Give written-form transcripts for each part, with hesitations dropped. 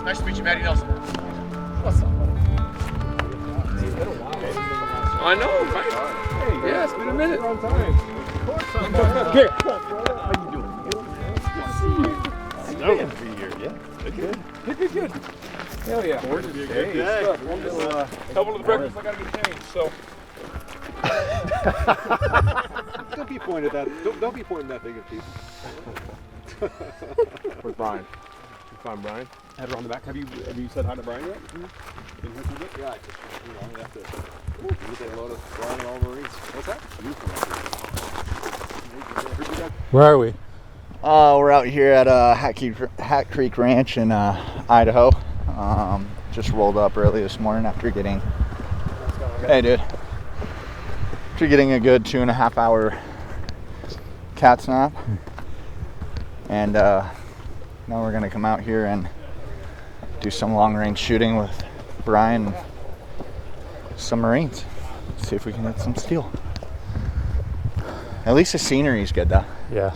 Nice to meet you, Matty Nelson. What's up, buddy? It's been a while. I know, right? Hey, yeah, it's been a minute. Long time. Of course I'm here. How you doing? Good to see you. Good to be here, yeah. Good. Hell yeah. Gorgeous day. Good day. I'm just helping with the breakfast. I gotta get changed, so. Don't be pointing that. Don't be pointing that thing at people. Where's Bryan? You find Bryan? Had her on the back. Have you said hi to Bryan yet? Been here for a bit? Yeah, I just I'm gonna have to get a load of Bryan and all Marines. What's that? Where are we? We're out here at Hat Creek Ranch in Idaho. Just rolled up early this morning after getting. Hey, dude. After getting a good 2.5 hour cat nap, and now we're gonna come out here and do some long range shooting with Bryan and some Marines. See if we can hit some steel. At least the scenery is good, though. Yeah,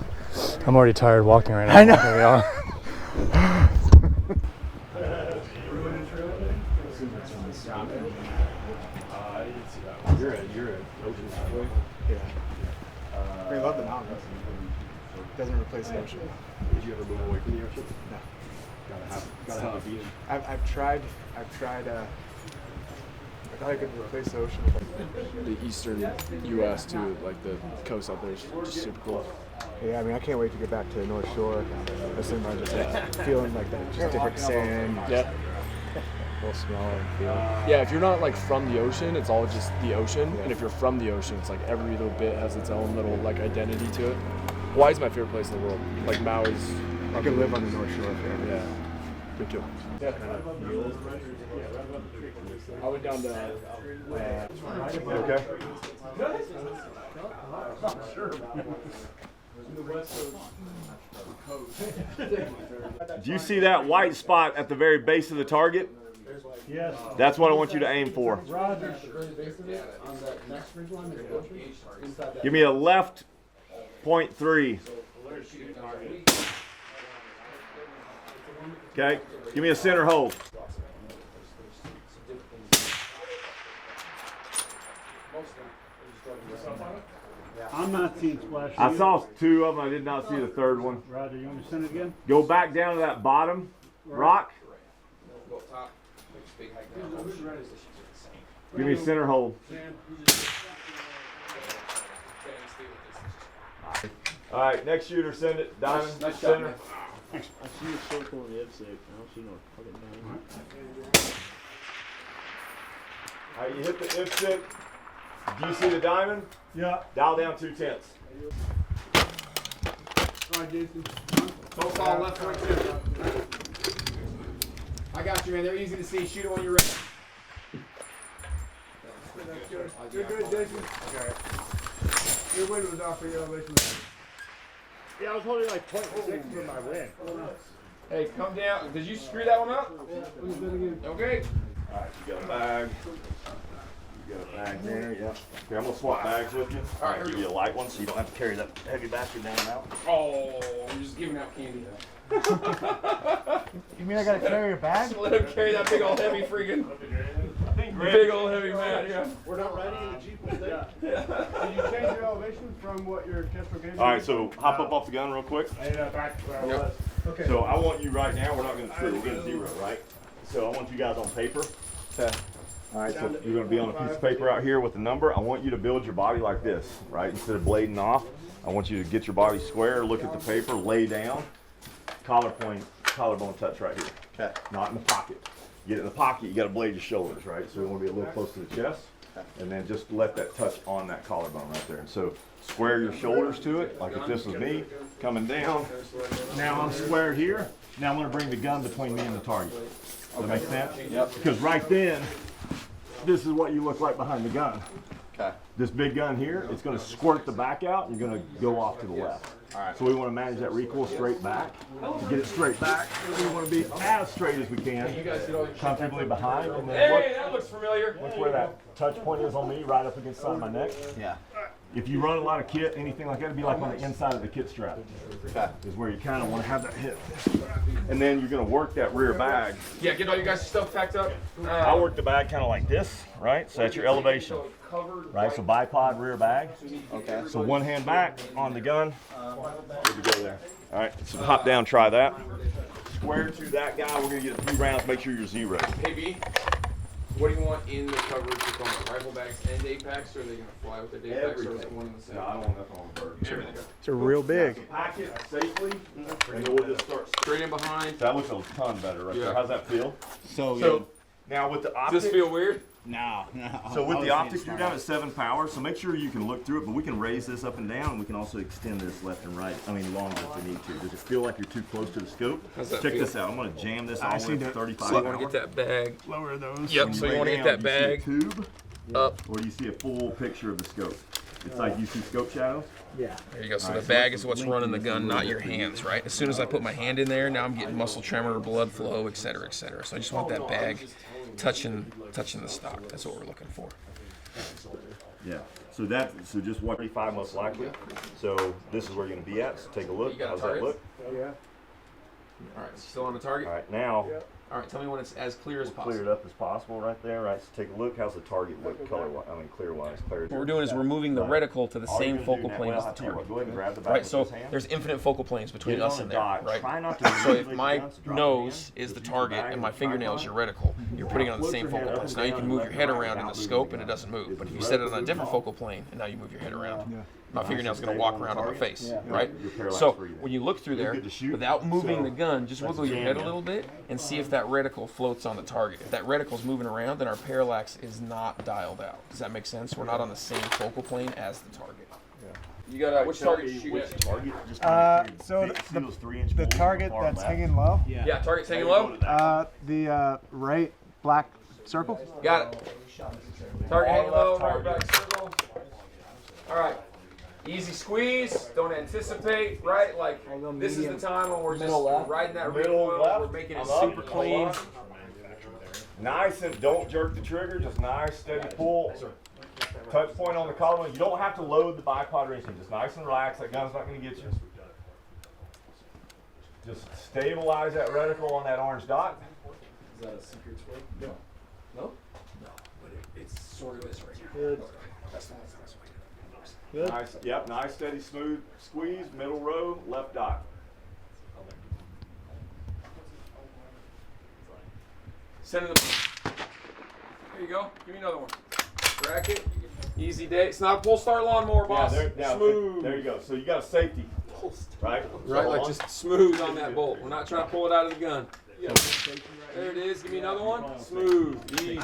I'm already tired walking right now. I know. Here we are. You're at Ocean Highway? Yeah. I love the mountains. Doesn't replace the ocean. Did you ever move away from the ocean? No. Gotta have a beach. I've tried. I thought I could replace the ocean. The eastern U.S. too, like the coast out there is just super cool. Yeah, I mean, I can't wait to get back to the North Shore. That's something I just feeling like that, just different sand. Yeah. Little smell and feel. Yeah, if you're not like from the ocean, it's all just the ocean. Yeah. And if you're from the ocean, it's like every little bit has its own little like identity to it. Hawaii's my favorite place in the world. Like Maui's. I could live on the North Shore forever. Yeah. Me too. Yeah. I went down to. Okay. Do you see that white spot at the very base of the target? Yes. That's what I want you to aim for. Roger. Give me a left .3. Okay. Give me a center hold. I'm not seeing splash. I saw 2 of them. I did not see the third one. Roger, you want me to send it again? Go back down to that bottom rock. Give me a center hold. All right, next shooter, send it. Diamond, Nice center. I see a circle in the F-safe. I don't see no fucking diamond. All right, you hit the IPSIC. Do you see the diamond? Yeah. Dial down 2/10. All right, Jason. Profile left, right, two. I got you, man. They're easy to see. Shoot it when you're ready. You're good, Jason. Okay. Your wind was off for your elevation. Yeah, I was holding like .6 for my win. Hey, come down. Did you screw that one up? Okay. All right, you got a bag. You got a bag there, yeah. Okay, I'm gonna swap bags with you. All right, Give you a light one so you don't have to carry that heavy basket down and out. Oh, you're just giving out candy. You mean I gotta carry a bag? Just let him carry that big old heavy freaking. Big old heavy mat, yeah. We're not riding in the Jeep with that. Did you change your elevation from what your Kestrel gave you? All right, so hop up off the gun real quick. Back to where I was. Okay. So I want you right now, we're not gonna true, we're gonna 0, right? So I want you guys on paper. Okay. All right, so you're gonna be on a piece of paper out here with a number. I want you to build your body like this, right? Instead of blading off, I want you to get your body square, look at the paper, lay down, collarbone touch right here. Okay. Not in the pocket. Get in the pocket, you gotta blade your shoulders, right? So we wanna be a little close to the chest, and then just let that touch on that collarbone right there. And so square your shoulders to it, like if this was me, coming down. Now I'm square here. Now I'm gonna bring the gun between me and the target. Does that make sense? Yep. Because right then, this is what you look like behind the gun. Okay. This big gun here, it's gonna squirt the back out, you're gonna go off to the left. All right. So we wanna manage that recoil straight back. To get it straight back, we wanna be as straight as we can, comfortably behind, and then Hey, that looks familiar. look where that touch point is on me, right up against the side of my neck. Yeah. If you run a lot of kit, anything like that, it'd be like on the inside of the kit strap. Is where you kind of want to have that hip. And then you're going to work that rear bag. Yeah, get all your guys' stuff packed up. I work the bag kind of like this, right? So that's your elevation, right? So bipod rear bag. Okay. So one hand back on the gun. Good to go there. All right, so hop down, try that. Square to that guy, we're going to get a few rounds, make sure you're zero. Hey, B, what do you want in the coverage? You talking about rifle bags and day packs, or are they going to fly with their day packs, or is it one and the same? No, I don't want nothing on the bird. Everything. It's a real big. So pack it safely, and then we'll just start. Straight in behind. That looks a ton better right there. How's that feel? So now with the Does optic. this feel weird? no. So with the optics, you're down at 7 power, so make sure you can look through it, but we can raise this up and down, and we can also extend this left and right. I mean, longer if we need to. Does it feel like you're too close to the scope? Check this out. I'm going to jam this all the way to 35 So you power. want to get that bag. Lower those. Yep, so you want to get that bag Do you see a tube, up. or do you see a full picture of the scope? It's like you see scope shadows. Yeah. There you go. So the bag is what's running the gun, not your hands, right? As soon as I put my hand in there, now I'm getting muscle tremor, blood flow, et cetera, et cetera. So I just want that bag touching the stock. That's what we're looking for. Yeah. So just 135 most likely. So this is where you're going to be at. So take a look. You got How's targets? that look? Yeah. All right, still on the target? All right, now All right, tell me when it's as clear as possible. clear it up as possible right there. Right. So take a look. How's the target look color-wise? I mean, clear-wise. What we're doing is we're moving the reticle to the All you're same gonna do focal now- plane well, as the I'll tell you what, target. Go ahead and grab the back Right, with so his hand. there's infinite focal planes between Get it us on and the there, dot. right? Try not to So if manipulate my the guns, drop your nose hand. is the Keep the target bag and my in the fingernail is tripod. your reticle, you're putting it on the Float same your focal hand up plane. and So now you down can and move left your head and right around in the without moving scope the and it gun. doesn't move. But if you It's set it on a relatively different small. focal plane and now you move your head around, Yeah. my fingernail's going to Stay walk on the around on my target. face, Yeah. right? You're parallax So free there. when you look through You're there, good to shoot. without moving So, the gun, just let's wiggle your jam head a ya. little bit and see if that reticle floats on the target. If that reticle's moving around, then our parallax is not dialed out. Does that make sense? We're not on the same focal plane as the target. You got which target you shoot at? Target? Just So see those 3-inch the holes target far that's left? hanging low. Yeah, target's hanging Go low. to that. The right black circle. Got it. Target hanging low, right target. back circle. All right. Easy squeeze. Don't anticipate, right? Like this is the time when we're just riding that Middle recoil. left. We're making it I'm up. super I'm clean. up. Nice, and don't jerk the trigger. Just nice, steady pull. Touch point on the collar. You don't have to load the bipod or anything. Just nice and relaxed. That gun's not going to get you. Just stabilize that reticle on that orange dot. Is that a secret swing? No. No? No. But it's sort of is right here. That's the best way. Nice, yep, nice, steady, smooth squeeze. Middle row, left dot. Send it. There you go. Give me another one. Rack it. Easy day. It's not a pull start lawnmower, boss. Smooth. There you go. So you got a safety, right? Right, So like on- just smooth on that bolt. We're not trying to pull it out of the gun. There it is. Give me another one. Smooth. Easy.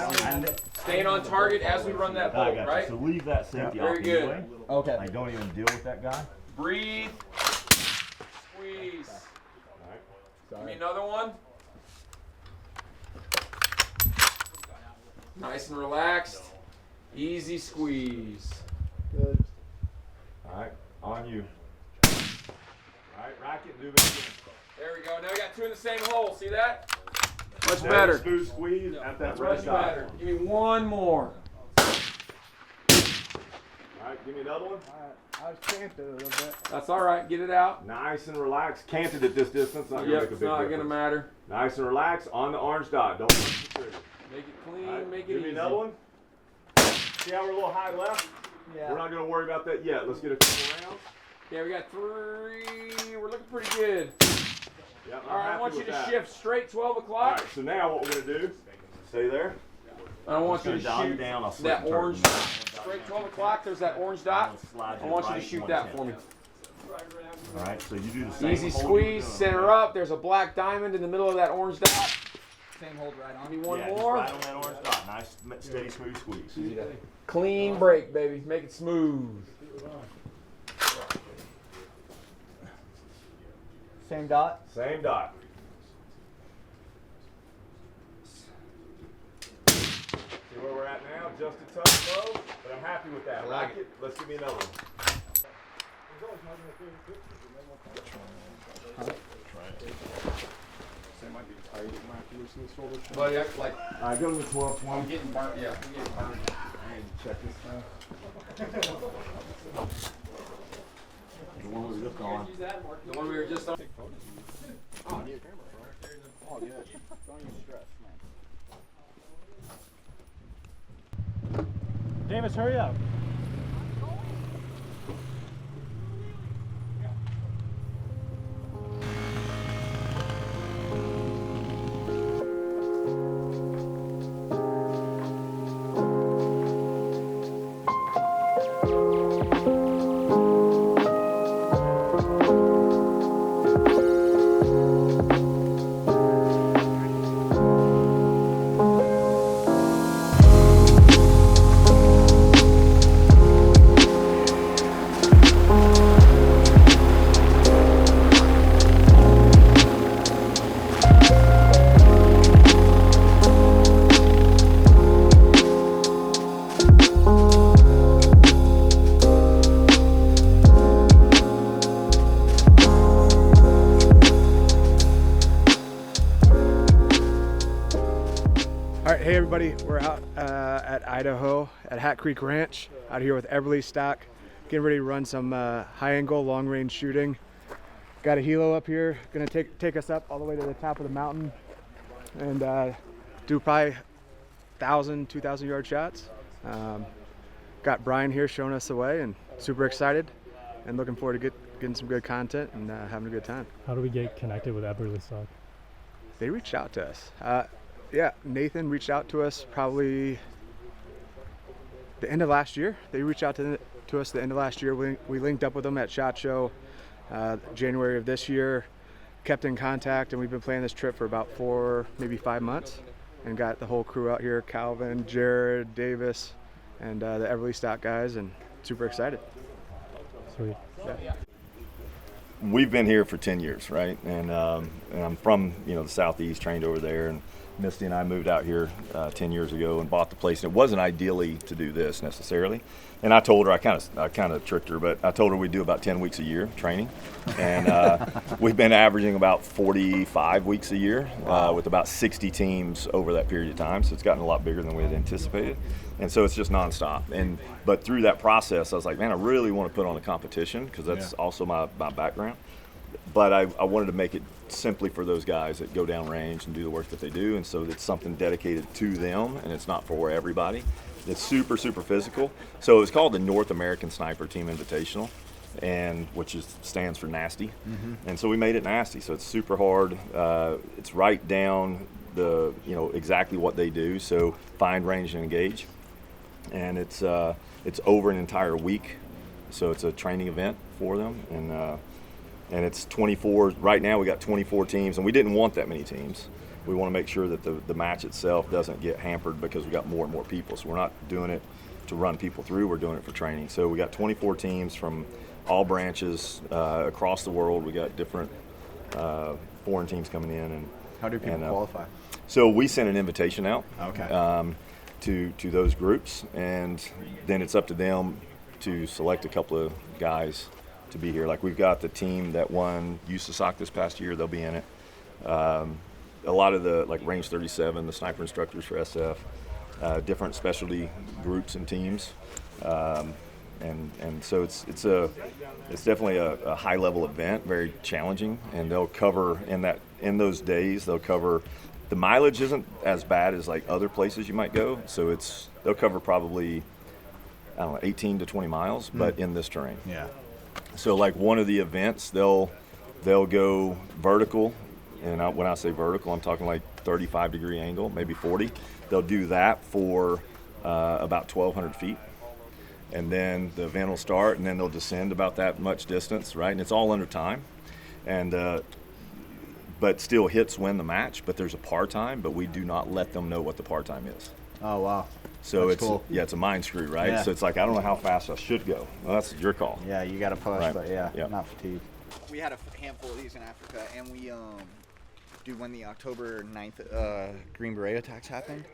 Staying on target as we run that I bolt, got you. right? So leave that safety Very off good. anyway. Okay. Like don't even deal with that guy. Breathe. Squeeze. Give me another one. Nice and relaxed. Easy squeeze. Good. All right, on you. All right, rack it, do it again. There we go. Now we got two in the same hole. See that? Much Steady, better. Smooth squeeze at that Much red dot. better. Give me one more. All right, give me another one. I was canted a little bit. That's all right. Get it out. Nice and relaxed. Canted at this distance. Not gonna Yep, make a it's big not difference. gonna matter. Nice and relaxed on the orange dot. Don't push the trigger. Make it clean. All right, Make it give me easy. another one. See how we're a little high left? Yeah. We're not gonna worry about that yet. Let's get a couple rounds. Yeah, we got three. We're looking pretty good. Yep, I'm All right, I happy want you with to that. shift straight 12 All o'clock. right, so now what we're gonna do? Stay there. I want you to Just gonna dial shoot down. I'll slip that and turn orange. them. Straight 12 o'clock. There's that orange dot. Slide I want you to right shoot 1 that tenth. for me. All right, so you do the same. Easy hold you squeeze. were doing, Center okay? up. There's a black diamond in the middle of that orange dot. Same hold right on. Give me one Yeah, just more. right on that orange dot. Nice, steady, smooth squeeze. Clean break, baby. Make it smooth. Same dot. Same dot. See where we're at now? Just a touch low, but I'm happy with that. I like Rack it. Let's give me another one. But yeah, like All right, go to the 12th one. I'm getting burnt. Yeah, I'm getting burnt. Check this thing. The one we were just on. The one we were just on. Oh, yeah. All good. Don't even stress, man. Davis, hurry up. All right, hey everybody, we're out at Idaho at Hat Creek Ranch, out here with Eberlestock, getting ready to run some high-angle, long-range shooting. Got a helo up here, gonna take us up all the way to the top of the mountain and do probably 1,000, 2,000 yard shots. Got Bryan here showing us the way, and super excited and looking forward to getting some good content and having a good time. How do we get connected with Eberlestock? They reached out to us. Yeah, Nathan reached out to us probably the end of last year. They reached out to us the end of last year. We linked up with them at SHOT Show January of this year, kept in contact, and we've been planning this trip for about 4, maybe 5 months, and got the whole crew out here, Calvin, Jared, Davis, and the Eberlestock guys, and super excited. Sweet. Yeah. We've been here for 10 years, right? And I'm from, the Southeast, trained over there, and Misty and I moved out here 10 years ago and bought the place. And it wasn't ideally to do this necessarily. And I told her, I kind of tricked her, but I told her we'd do about 10 weeks a year training. And we've been averaging about 45 weeks a year with about 60 teams over that period of time. So it's gotten a lot bigger than we had anticipated. And so it's just nonstop. But through that process, I was like, man, I really want to put on a competition because that's also my background. But I wanted to make it simply for those guys that go down range and do the work that they do. And so it's something dedicated to them, and it's not for everybody. It's super, super physical. So it's called the North American Sniper Team Invitational, which stands for NASTI. Mm-hmm. And so we made it NASTI. So it's super hard. It's right down exactly what they do. So find, range, and engage. And it's over an entire week. So it's a training event for them. And it's 24, right now we got 24 teams, and we didn't want that many teams. We want to make sure that the match itself doesn't get hampered because we got more and more people. So we're not doing it to run people through, we're doing it for training. So we got 24 teams from all branches across the world. We got different foreign teams coming in. And how do people qualify? So we send an invitation out Okay. to those groups, and then it's up to them to select a couple of guys to be here. Like we've got the team that won USASOC this past year, they'll be in it. A lot of the range 37, the sniper instructors for SF, different specialty groups and teams, and so it's definitely a high level event, very challenging, and they'll cover in those days they'll cover. The mileage isn't as bad as other places you might go, so they'll cover probably 18 to 20 miles, but in this terrain. Yeah. So one of the events, they'll go vertical, and when I say vertical, I'm talking 35-degree angle, maybe 40. They'll do that for about 1,200 feet, and then the event will start, and then they'll descend about that much distance, right? And it's all under time, and but still hits win the match. But there's a par time, but we do not let them know what the par time is. Oh wow. So that's cool. It's a mind screw, right? Yeah. So it's I don't know how fast I should go. Well, that's your call. Yeah, you got to push, Right. but yeah, Yep. not fatigue. We had a handful of these in Africa, and we when the October 9th Green Beret attacks happened,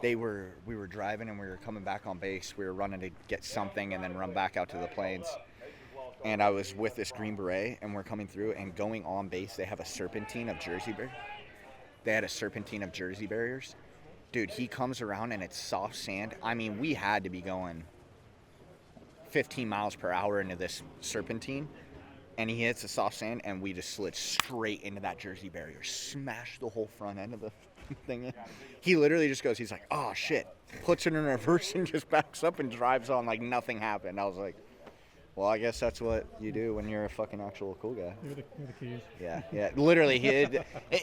we were driving and we were coming back on base. We were running to get something and then run back out to the plains. And I was with this Green Beret, and we're coming through, and going on base, they have a serpentine of Jersey barriers. They had a serpentine of Jersey barriers, dude, he comes around and it's soft sand. I mean, we had to be going 15 miles per hour into this serpentine, and he hits the soft sand, and we just slid straight into that Jersey barrier, smashed the whole front end of the thing in. He literally just goes, he's like, oh shit, puts it in reverse and just backs up and drives on like nothing happened. I was like, well, I guess that's what you do when you're a fucking actual cool guy. You're the keys. Yeah. Literally,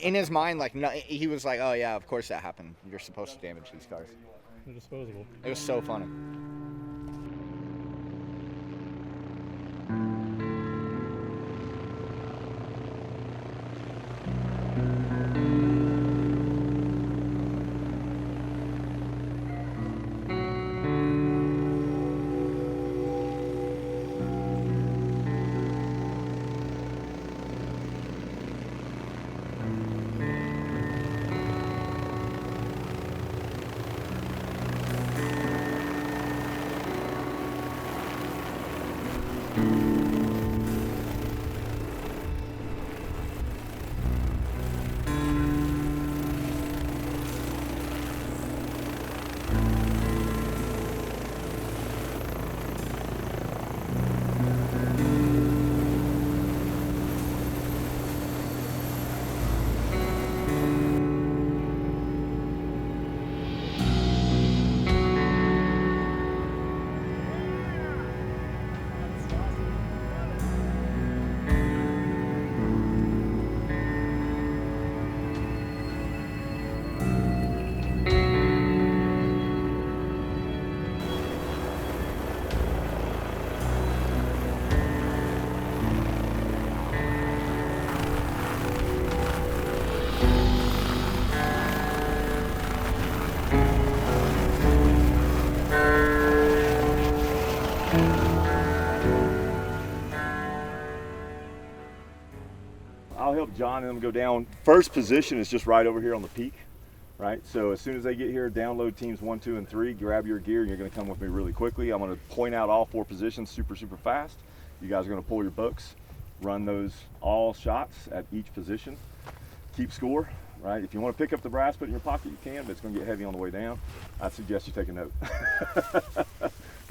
in his mind, like, no, he was like, oh yeah, of course that happened. You're supposed to damage these cars. They're disposable. It was so funny. I'll help John and them go down. First position is just right over here on the peak, right? So as soon as they get here, download teams 1, 2, and 3, grab your gear, and you're gonna come with me really quickly. I'm gonna point out all 4 positions super fast. You guys are gonna pull your books, run those all shots at each position. Keep score, right? If you wanna pick up the brass, put it in your pocket, you can, but it's gonna get heavy on the way down. I suggest you take a note.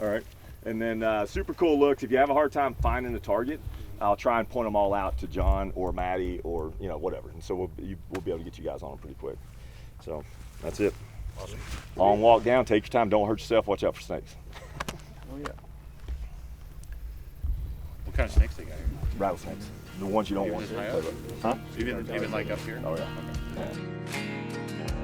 All right, and then super cool looks. If you have a hard time finding the target, I'll try and point them all out to John or Matty or whatever, and so we'll be able to get you guys on them pretty quick. So that's it. Awesome. Long walk down. Take your time. Don't hurt yourself. Watch out for snakes. Oh yeah. What kind of snakes they got here? Rattlesnakes. The ones you don't want to play with. Huh? Even like up here? Oh yeah. Okay. Yeah.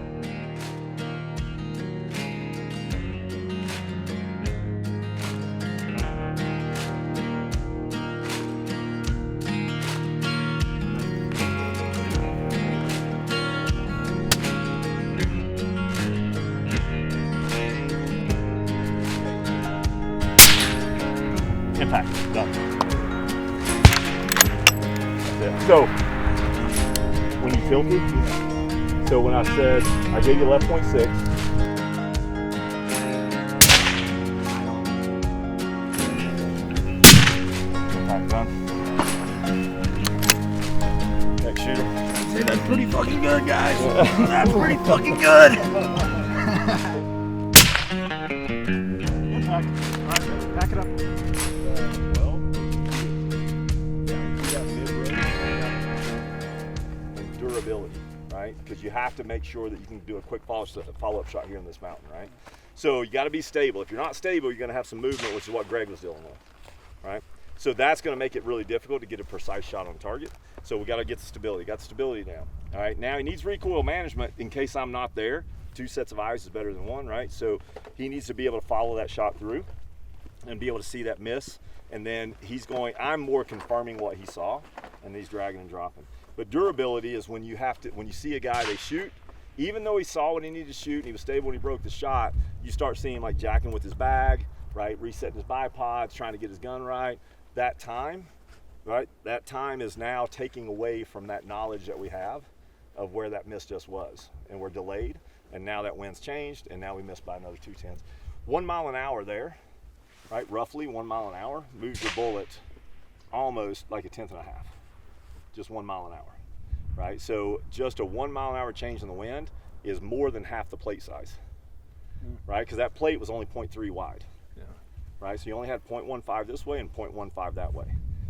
Impact, done. That's it. So, when you tilted, so when I said, I gave you left 0.6. Impact, done. Next shooter. Say that's pretty fucking good, guys. That's pretty fucking good. Impact. All right, back it up. Durability, right? Because you have to make sure that you can do a quick follow-up shot here in this mountain, right? So you got to be stable. If you're not stable, you're going to have some movement, which is what Greg was dealing with, right? So that's going to make it really difficult to get a precise shot on target. So we got to get the stability. Got the stability down. All right. Now he needs recoil management in case I'm not there. 2 sets of eyes is better than 1, right? So he needs to be able to follow that shot through and be able to see that miss. And then I'm more confirming what he saw, and he's dragging and dropping. But durability is when you see a guy, they shoot, even though he saw what he needed to shoot and he was stable when he broke the shot, you start seeing him like jacking with his bag, right? Resetting his bipods, trying to get his gun right. That time, right? That time is now taking away from that knowledge that we have of where that miss just was. And we're delayed, and now that wind's changed, and now we missed by another 2/10. 1 mile an hour there, right? Roughly 1 mile an hour moves your bullet almost like a 1/10 and a half. Just 1 mile an hour, right? So just a 1 mile an hour change in the wind is more than half the plate size, right? Because that plate was only 0.3 wide, right? So you only had 0.15 this way and 0.15 that way.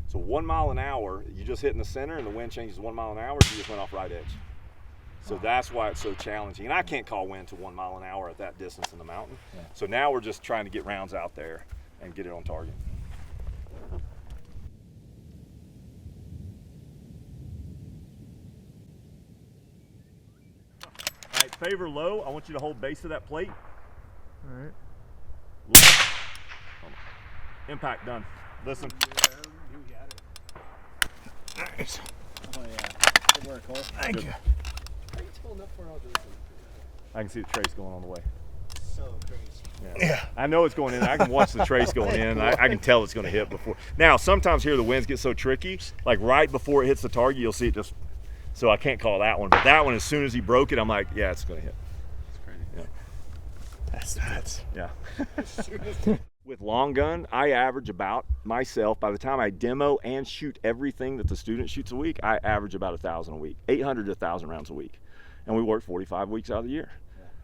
So 1 mile an hour, you just hit in the center and the wind changes 1 mile an hour, you just went off right edge. So that's why it's so challenging. And I can't call wind to 1 mile an hour at that distance in the mountain. So now we're just trying to get rounds out there and get it on target. All right, favor low. I want you to hold base of that plate. All right. Impact done. Listen. Nice. Oh yeah. Good work, Cole. Thank you. How are you tall enough for all this? I can see the trace going on the way. So crazy. Yeah. I know it's going in. I can watch the trace going in. I can tell it's going to hit before. Now, sometimes here the winds get so tricky, like right before it hits the target, you'll see it just, so I can't call that one. But that one, as soon as he broke it, I'm like, yeah, it's going to hit. That's crazy. Yeah. That's nuts. Yeah. With long gun, I average about, myself, by the time I demo and shoot everything that the student shoots a week, I average about 1,000 a week, 800 to 1,000 rounds a week. And we work 45 weeks out of the year.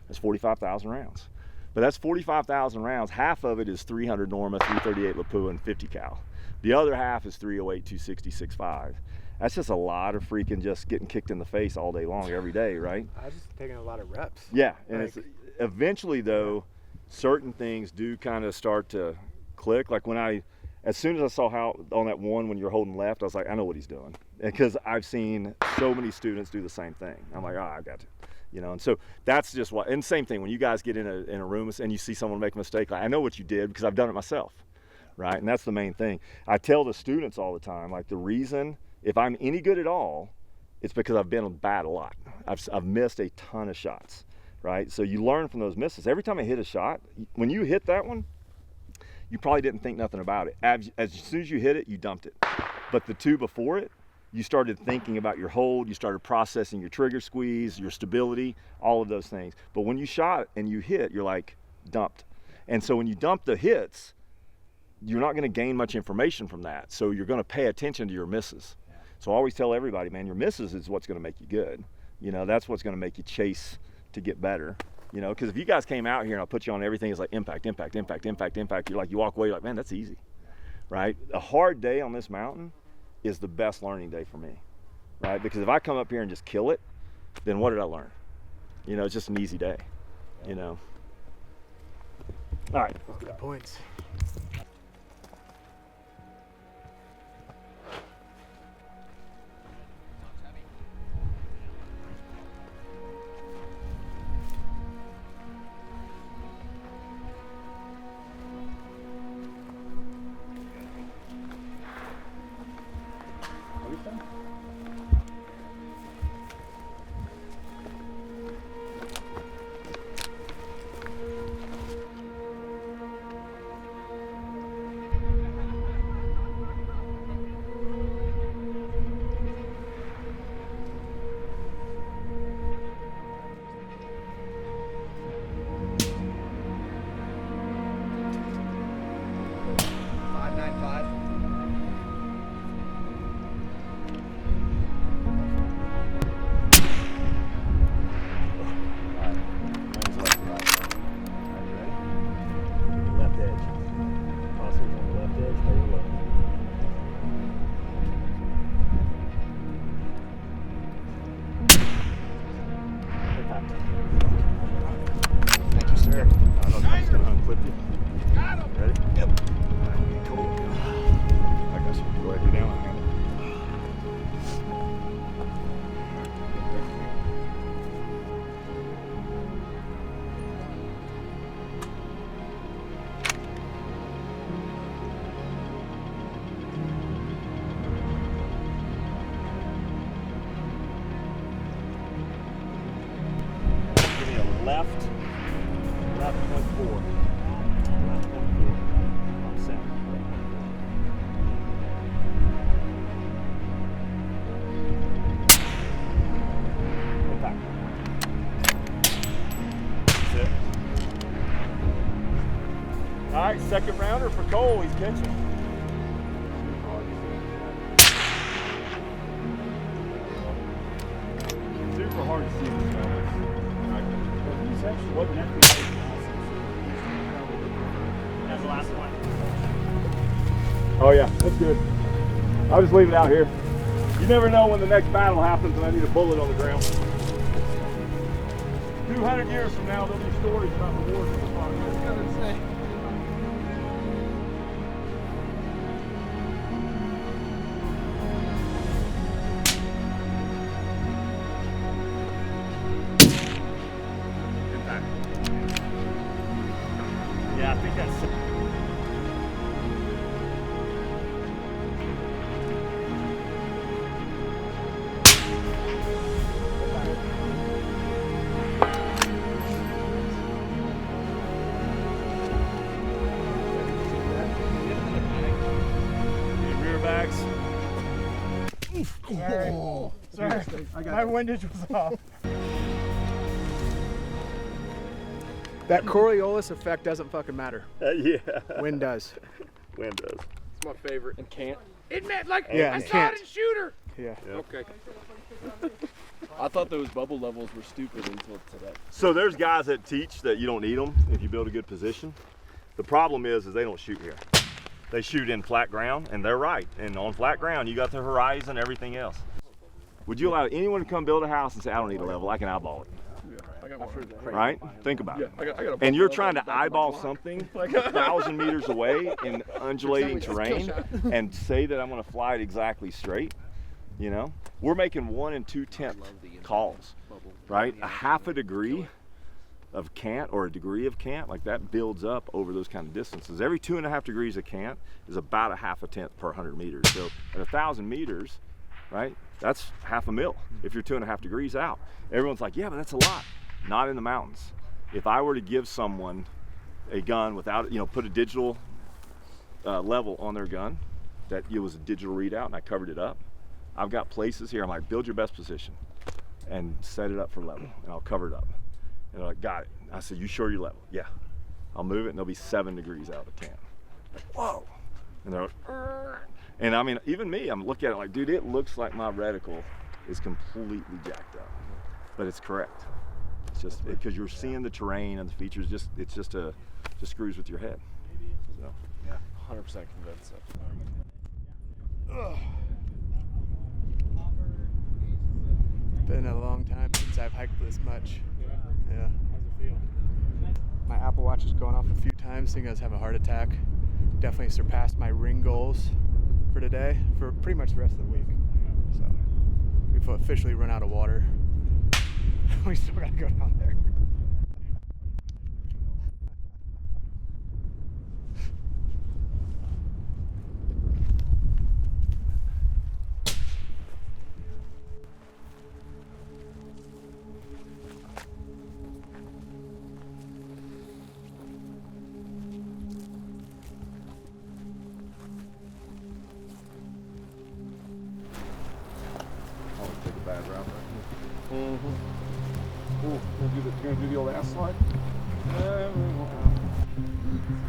That's 45,000 rounds. But that's 45,000 rounds. Half of it is 300 Norma, 338 Lapua, and 50 cal. The other half is 308, 260, 6.5. That's just a lot of freaking just getting kicked in the face all day long, every day, right? I was just taking a lot of reps. Yeah, and it's eventually though, certain things do kind of start to click. Like as soon as I saw how on that one when you're holding left, I was like, I know what he's doing, because I've seen so many students do the same thing. I'm like, I got to. And so that's just what, and same thing when you guys get in a room and you see someone make a mistake, like, I know what you did because I've done it myself, right? And that's the main thing. I tell the students all the time, like, the reason, if I'm any good at all, it's because I've been bad a lot. I've missed a ton of shots, right? So you learn from those misses. Every time I hit a shot, when you hit that one, you probably didn't think nothing about it. As soon as you hit it, you dumped it. But the two before it, you started thinking about your hold, you started processing your trigger squeeze, your stability, all of those things. But when you shot and you hit, you're like, dumped. And so when you dump the hits, you're not gonna gain much information from that. So you're gonna pay attention to your misses. So I always tell everybody, man, your misses is what's gonna make you good. That's what's gonna make you chase to get better. Because if you guys came out here and I'll put you on everything, it's like impact, impact, impact, impact, impact. You're like, you walk away, you're like, man, that's easy, right? A hard day on this mountain is the best learning day for me, right? Because if I come up here and just kill it, then what did I learn? It's just an easy day, All right. Good points. Left 0.4. Left 0.4. On center. Impact. That's it. All right, second rounder for Cole. He's catching. Super hard to see this guy. section wasn't empty. That's the last one. Oh yeah, that's good. I'll just leave it out here. You never know when the next battle happens and I need a bullet on the ground. 200 years from now, there'll be stories about the wars in the fire. I was gonna say. Yeah, I think that's. Rear backs. Sorry, my windage was off. That Coriolis effect doesn't fucking matter. Yeah. Wind does. Wind does. It's my favorite. And Cant. It meant like Yeah, I and saw Cant. it in shooter. Yeah. Okay. I thought those bubble levels were stupid until today. So there's guys that teach that you don't need them if you build a good position. The problem is they don't shoot here. They shoot in flat ground, and they're right. And on flat ground, you got the horizon, everything else. Would you allow anyone to come build a house and say, I don't need a level, I can eyeball it? I got one. Right? Think about it. I got a And you're trying to eyeball something 1,000 meters away in undulating terrain and say that I'm going to fly it exactly straight. You know, we're making 1 2/10 calls, right? A half a degree of cant or a degree of cant, like that builds up over those kind of distances. Every 2.5 degrees of cant is about a half a tenth per 100 meters. So at 1,000 meters, right, that's half a mil if you're 2.5 degrees out. Everyone's like, yeah, but that's a lot. Not in the mountains. If I were to give someone a gun without, you know, put a digital level on their gun, that it was a digital readout and I covered it up, I've got places here, I'm like, build your best position and set it up for level and I'll cover it up. And they're like, got it. I said, you sure you're level? Yeah. I'll move it and they'll be 7 degrees out of the camp. Like, whoa. And they're like, "Urgh." And I mean, even me, I'm looking at it like, dude, it looks like my reticle is completely jacked up, but it's correct. It's just because you're seeing the terrain and the features, just screws with your head. So, Yeah, 100% convinced. Been a long time since I've hiked this much. Yeah. How's it feel? My Apple Watch is going off a few times, thinking I was having a heart attack. Definitely surpassed my ring goals for today, for pretty much the rest of the week. So we've officially run out of water. We still gotta go down there. I'll take a bad route. Ooh, gonna do the old ass slide?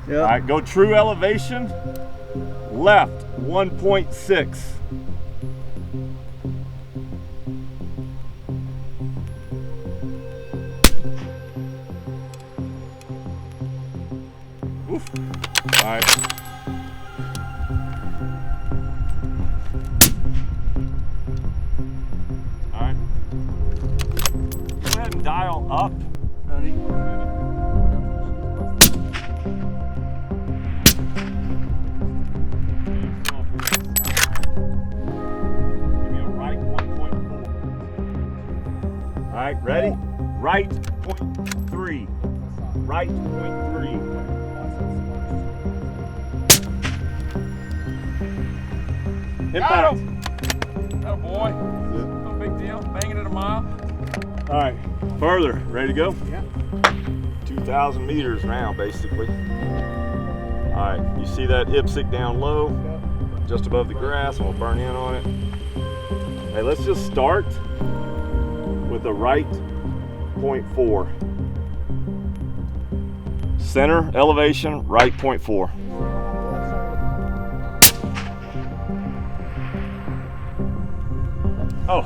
All right, go true elevation, left 1.6. Oof. All right. All right. Go ahead and dial up. Ready? All right, ready? Right 0.3. Right 0.3. Impact. Oh boy. No big deal. Banging it a mile. All right, further. Ready to go? Yeah. 2,000 meters round, basically. All right, you see that IPSC down low, just above the grass. I'm gonna burn in on it. Hey, let's just start with the right 0.4. Center elevation, right 0.4. Oh,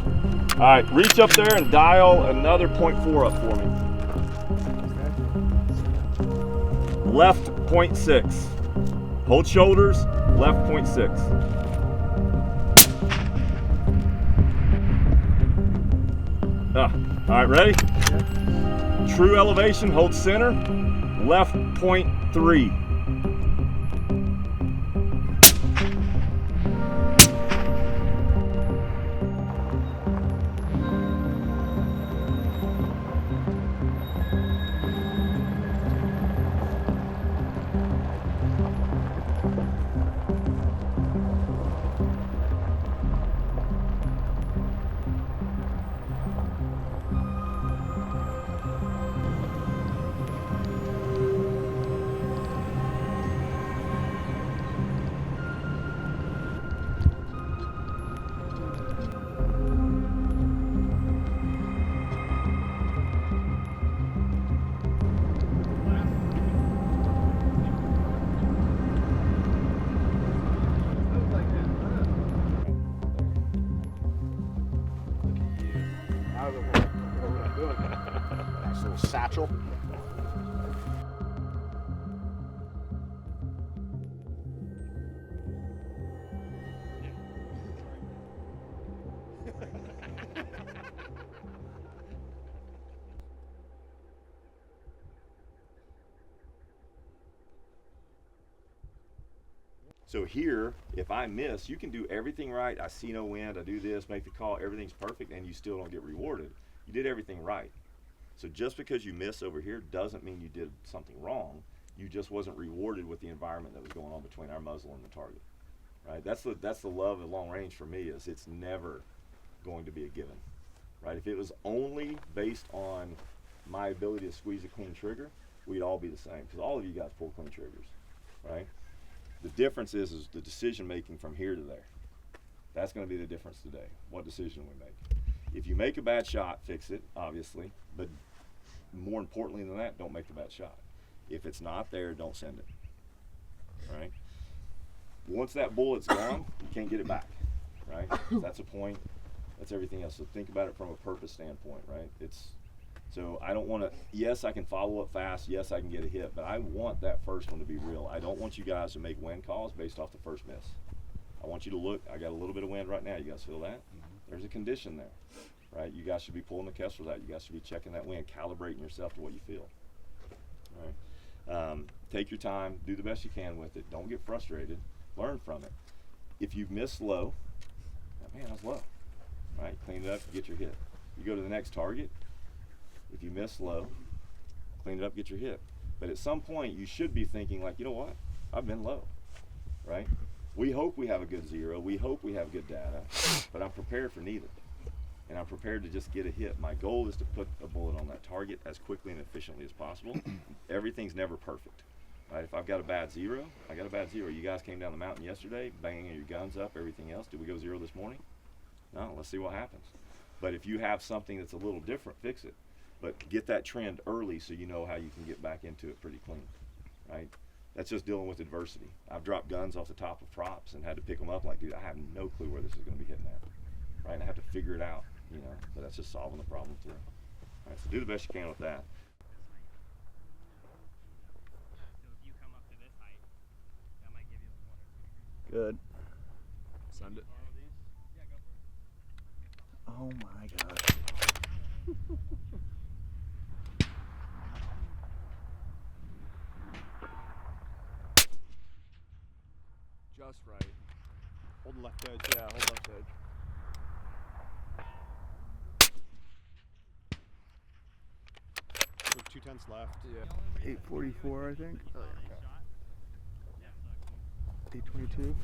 all right, reach up there and dial another 0.4 up for me. left 0.6. Hold shoulders, left 0.6. All right, ready? True elevation, hold center, left 0.3. Nice little satchel. So here, if I miss, you can do everything right. I see no wind, I do this, make the call, everything's perfect, and you still don't get rewarded. You did everything right. So just because you miss over here doesn't mean you did something wrong. You just wasn't rewarded with the environment that was going on between our muzzle and the target, right? That's the love of long range for me, is it's never going to be a given, right? If it was only based on my ability to squeeze a clean trigger, we'd all be the same, because all of you guys pull clean triggers, right? The difference is the decision making from here to there. That's going to be the difference today, what decision we make. If you make a bad shot, fix it, obviously, but more importantly than that, don't make the bad shot. If it's not there, don't send it, right? Once that bullet's gone, you can't get it back, right? That's a point, that's everything else. So think about it from a purpose standpoint, right? So I don't want to, yes, I can follow up fast, yes, I can get a hit, but I want that first one to be real. I don't want you guys to make wind calls based off the first miss. I want you to look, I got a little bit of wind right now, you guys feel that? There's a condition there, right? You guys should be pulling the Kesslers out, you guys should be checking that wind, calibrating yourself to what you feel, right? Take your time, do the best you can with it, don't get frustrated, learn from it. If you've missed low, man, that's low, right? Clean it up, get your hit. You go to the next target, if you miss low, clean it up, get your hit. But at some point, you should be thinking like, you know what? I've been low, right? We hope we have a good zero. We hope we have good data, but I'm prepared for neither. And I'm prepared to just get a hit. My goal is to put a bullet on that target as quickly and efficiently as possible. Everything's never perfect, right? If I've got a bad zero, I got a bad zero. You guys came down the mountain yesterday, banging your guns up, everything else. Did we go zero this morning? No, let's see what happens. But if you have something that's a little different, fix it. But get that trend early so you know how you can get back into it pretty clean, right? That's just dealing with adversity. I've dropped guns off the top of props and had to pick them up like, dude, I have no clue where this is going to be hitting at, right? And I have to figure it out, you know, but that's just solving the problem through. All right, so do the best you can with that. Good. Send it. Oh my gosh. Just right. Hold left edge. Yeah, hold left edge. So 2/10 left. Yeah. 844, I think. Oh, yeah. 822.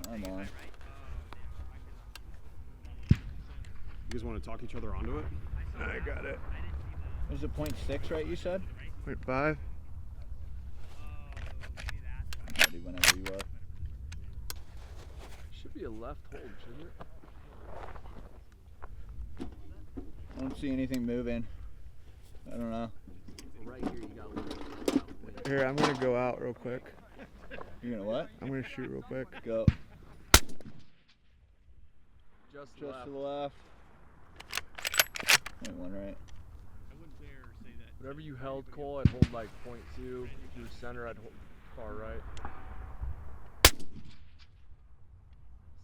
Come on. You guys want to talk each other onto it? I got it. Was it 0.6, right, you said? 0.5. Ready whenever you are. Should be a left hold, shouldn't it? I don't see anything moving. I don't know. Right here, you got a little Here, I'm gonna go out real quick. You're gonna what? I'm gonna shoot real quick. Go. Just To left. the left. Point one right. Whatever you held, Cole, I'd hold like 0.2. Your center, I'd hold far right.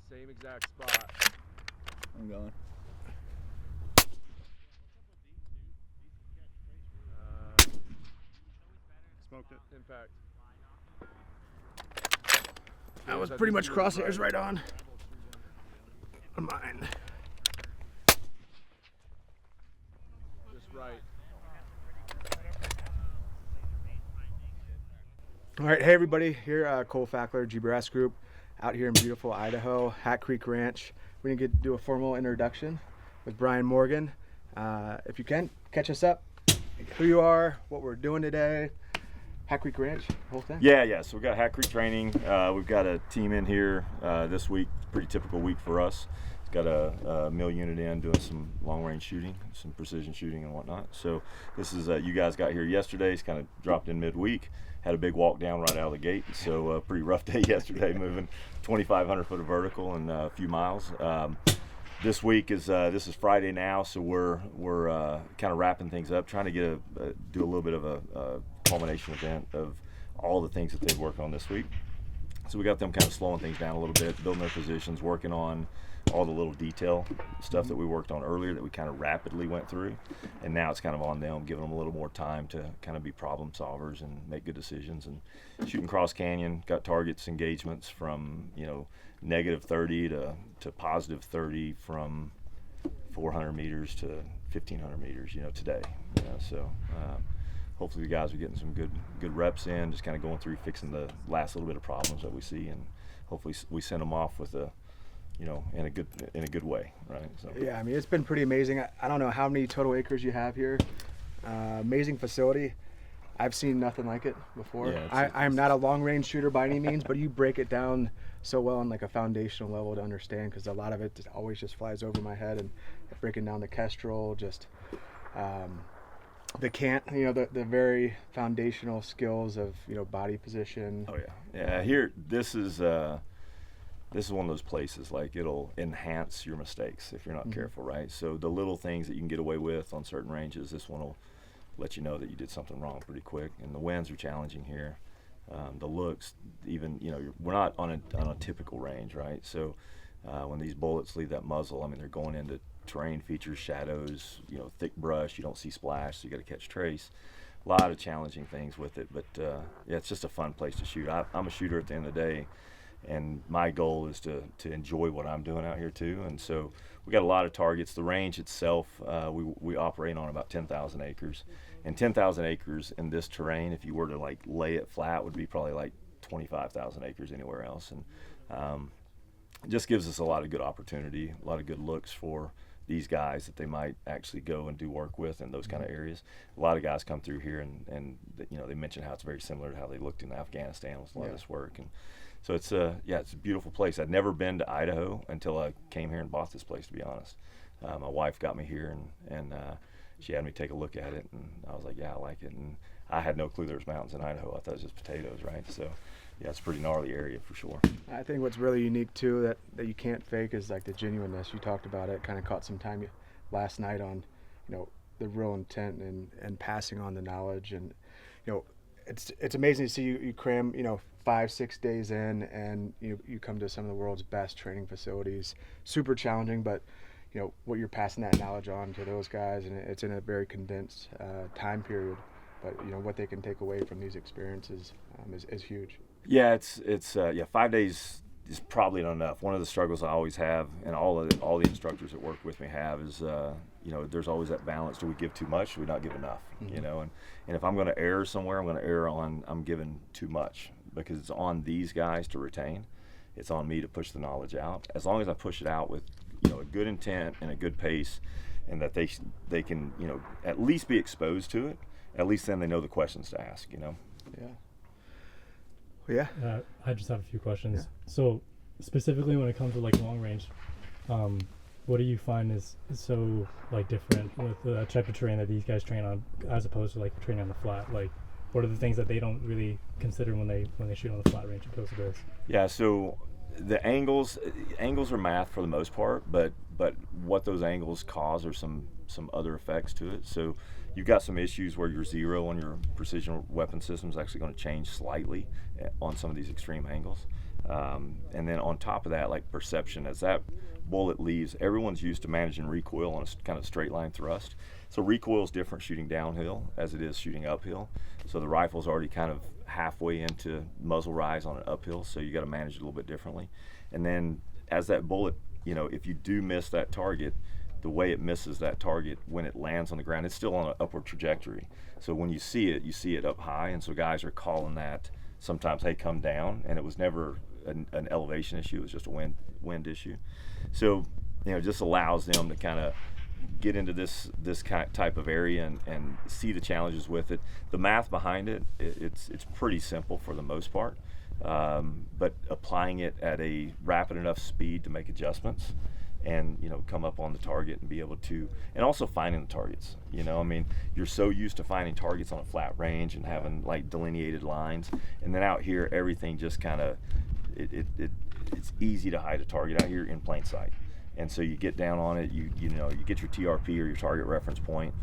Same exact spot. I'm going. Smoked it. Impact. That was pretty much crosshairs right on mine. Just right. All right, hey everybody, here Cole Fackler, GBRS Group, out here in beautiful Idaho, Hat Creek Ranch. We're gonna do a formal introduction with Bryan Morgan. If you can, catch us up, who you are, what we're doing today, Hat Creek Ranch, the whole thing. Yeah. So we've got Hat Creek training. We've got a team in here this week. Pretty typical week for us. It's got a mill unit in doing some long-range shooting, some precision shooting and whatnot. So this is you guys got here yesterday. It's kind of dropped in midweek. Had a big walk down right out of the gate. So pretty rough day yesterday, moving 2,500 foot of vertical and a few miles. This week is this is Friday now, so we're kind of wrapping things up, trying to get do a little bit of a culmination event of all the things that they've worked on this week. So we got them kind of slowing things down a little bit, building their positions, working on all the little detail stuff that we worked on earlier that we kind of rapidly went through, and now it's kind of on them, giving them a little more time to kind of be problem solvers and make good decisions. And shooting cross canyon, got targets engagements from negative 30 to positive 30, from 400 meters to 1,500 meters today. So hopefully the guys are getting some good reps in, just kind of going through fixing the last little bit of problems that we see, and hopefully we send them off with a in a good way, right? So Yeah, I mean, it's been pretty amazing. I don't know how many total acres you have here. Amazing facility. I've seen nothing like it before. Yeah, I'm not a long-range shooter by any means, but you break it down so well on like a foundational level to understand, because a lot of it always just flies over my head. And breaking down the Kestrel, just the Cant, the very foundational skills of body position. Oh yeah. Here, this is one of those places, like, it'll enhance your mistakes if you're not careful, right? So the little things that you can get away with on certain ranges, this one will let you know that you did something wrong pretty quick. And the winds are challenging here. The looks, even, we're not on a typical range, right? So when these bullets leave that muzzle, I mean, they're going into terrain features, shadows, thick brush, you don't see splash, so you got to catch trace. A lot of challenging things with it, but yeah, it's just a fun place to shoot. I'm a shooter at the end of the day, and my goal is to enjoy what I'm doing out here too. And so we got a lot of targets. The range itself, we operate on about 10,000 acres, and 10,000 acres in this terrain, if you were to like lay it flat, would be probably like 25,000 acres anywhere else. And it just gives us a lot of good opportunity, a lot of good looks for these guys that they might actually go and do work with in those kind of areas. A lot of guys come through here and they mention how it's very similar to how they looked in Afghanistan with a lot of this work. And so it's it's a beautiful place. I'd never been to Idaho until I came here and bought this place, to be honest. My wife got me here and she had me take a look at it, and I was like, yeah, I like it. And I had no clue there was mountains in Idaho. I thought it was just potatoes, right? So yeah, it's a pretty gnarly area for sure. I think what's really unique too that you can't fake is like the genuineness. You talked about it, kind of caught some time last night on the real intent and passing on the knowledge. And it's amazing to see you cram 5-6 days in, and you come to some of the world's best training facilities. Super challenging, but what you're passing that knowledge on to those guys, and it's in a very condensed time period. But what they can take away from these experiences is huge. Yeah, it's 5 days is probably not enough. One of the struggles I always have, and all the instructors that work with me have, is there's always that balance. Do we give too much? Do we not give enough? And if I'm going to err somewhere, I'm going to err on I'm giving too much, because it's on these guys to retain. It's on me to push the knowledge out. As long as I push it out with a good intent and a good pace, and that they can at least be exposed to it. At least then they know the questions to ask. Yeah. I just have a few questions. So specifically when it comes to like long range, what do you find is so like different with the type of terrain that these guys train on as opposed to like training on the flat? Like what are the things that they don't really consider when they shoot on the flat range opposed to this? Yeah, so the angles are math for the most part, but what those angles cause are some other effects to it. So you've got some issues where your zero on your precision weapon system is actually going to change slightly on some of these extreme angles. And then on top of that, like perception, as that bullet leaves, everyone's used to managing recoil on a kind of straight line thrust. So recoil is different shooting downhill as it is shooting uphill. So the rifle's already kind of halfway into muzzle rise on an uphill, so you got to manage it a little bit differently. And then as that bullet, if you do miss that target, the way it misses that target when it lands on the ground, it's still on an upward trajectory. So when you see it up high, and so guys are calling that sometimes, hey, come down, and it was never an elevation issue, it was just a wind issue. So it just allows them to kind of get into this type of area and see the challenges with it. The math behind it's pretty simple for the most part, but applying it at a rapid enough speed to make adjustments and come up on the target and be able to, and also finding the targets. You're so used to finding targets on a flat range and having like delineated lines, and then out here everything just kind of it's easy to hide a target out here in plain sight. And so you get down on it, you get your TRP or your target reference point,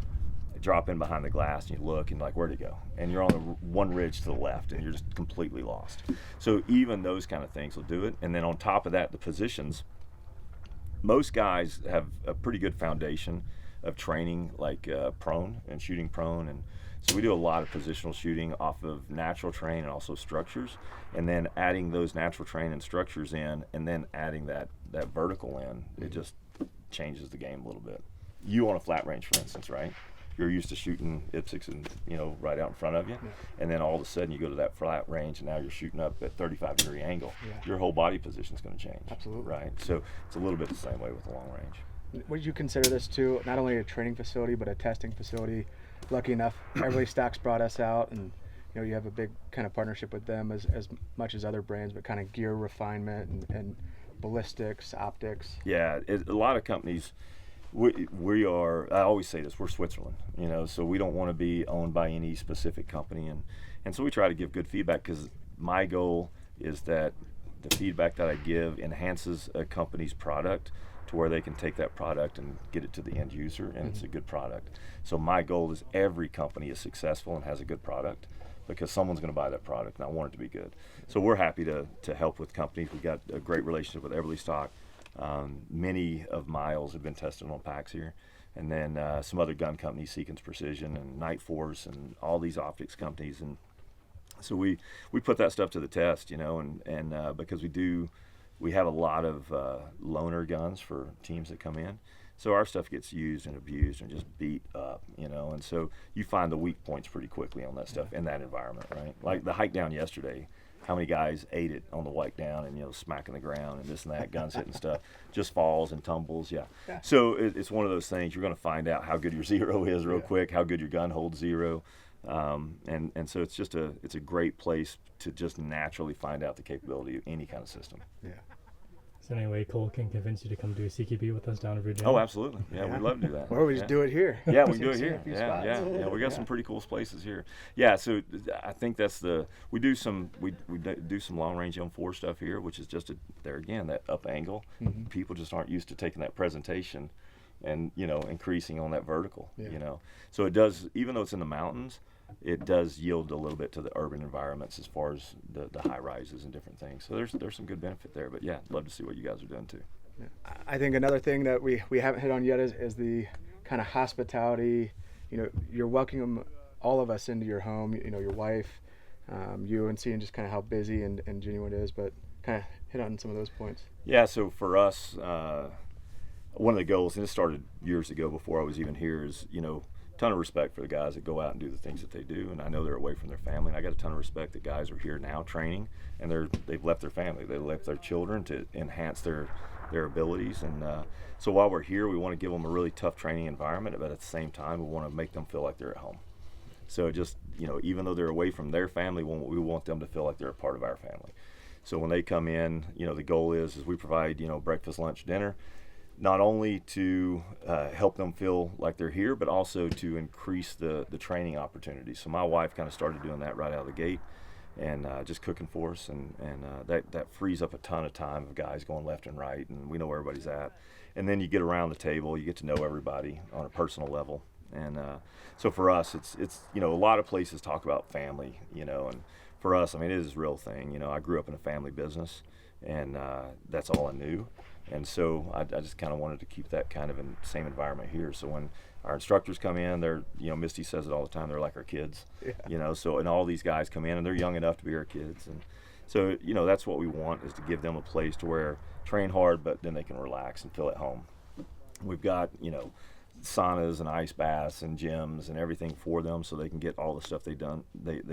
drop in behind the glass, and you look and like, where'd it go? And you're on one ridge to the left, and you're just completely lost. So even those kind of things will do it. And then on top of that, the positions. Most guys have a pretty good foundation of training, like prone and shooting prone, and so we do a lot of positional shooting off of natural terrain and also structures, and then adding those natural terrain and structures in, and then adding that vertical in, it just changes the game a little bit. You on a flat range, for instance, right? You're used to shooting IPSCs and right out in front of you, and then all of a sudden you go to that flat range and now you're shooting up at 35-degree angle. Your whole body position is going to change. Absolutely. Right. So it's a little bit the same way with the long range. Would you consider this too not only a training facility but a testing facility? Lucky enough, Eberlestock's brought us out, and you have a big kind of partnership with them as much as other brands, but kind of gear refinement and ballistics, optics. Yeah, a lot of companies. We are, I always say this, we're Switzerland, so we don't want to be owned by any specific company, and so we try to give good feedback, because my goal is that the feedback that I give enhances a company's product to where they can take that product and get it to the end user, and it's a good product. So my goal is every company is successful and has a good product, because someone's going to buy that product, and I want it to be good. So we're happy to help with companies. We've got a great relationship with Eberlestock. Many of Miles have been tested on packs here, and then some other gun companies, Seekins Precision and Night Force, and all these optics companies, and so we put that stuff to the test, and because we have a lot of loaner guns for teams that come in, so our stuff gets used and abused and just beat up, and so you find the weak points pretty quickly on that stuff in that environment, right? Like the hike down yesterday. How many guys ate it on the hike down and smacking the ground and this and that, guns hitting stuff, just falls and tumbles, So it's one of those things. You're going to find out how good your zero is real quick, how good your gun holds zero, and so it's a great place to just naturally find out the capability of any kind of system. Yeah. Is there any way Cole can convince you to come do a CQB with us down in Virginia? Oh, absolutely. Yeah, we'd love to do that. Or we just do it here. Yeah, we can do it here. Yeah. We got some pretty cool places here. Yeah, so I think that's we do some long range M4 stuff here, which is just there again, that up angle. Mm-hmm. People just aren't used to taking that presentation and increasing on that vertical. So it does, even though it's in the mountains, it does yield a little bit to the urban environments as far as the high rises and different things. So there's some good benefit there. But yeah, love to see what you guys are doing too. Yeah. I think another thing that we haven't hit on yet is the kind of hospitality. You're welcoming all of us into your home. Your wife, you, and seeing just kind of how busy and genuine it is. But kind of hit on some of those points. Yeah. So for us, one of the goals, and it started years ago before I was even here, is ton of respect for the guys that go out and do the things that they do, and I know they're away from their family, and I got a ton of respect that guys are here now training, and they've left their family, they left their children to enhance their abilities, and so while we're here, we want to give them a really tough training environment, but at the same time we want to make them feel like they're at home. So just even though they're away from their family, we want them to feel like they're a part of our family. So when they come in, the goal is we provide breakfast, lunch, dinner. not only to help them feel like they're here, but also to increase the training opportunities. So my wife kind of started doing that right out of the gate, and just cooking for us, and that frees up a ton of time of guys going left and right, and we know where everybody's at. And then you get around the table, you get to know everybody on a personal level. And so for us, it's a lot of places talk about family, and for us, I mean, it is a real thing. I grew up in a family business, and that's all I knew. And so I just kind of wanted to keep that kind of in the same environment here. So when our instructors come in, they're, Misty says it all the time, they're like our kids, so, and all these guys come in and they're young enough to be our kids. And so, that's what we want, is to give them a place to where train hard, but then they can relax and feel at home. We've got, saunas and ice baths and gyms and everything for them, so they can get all the stuff they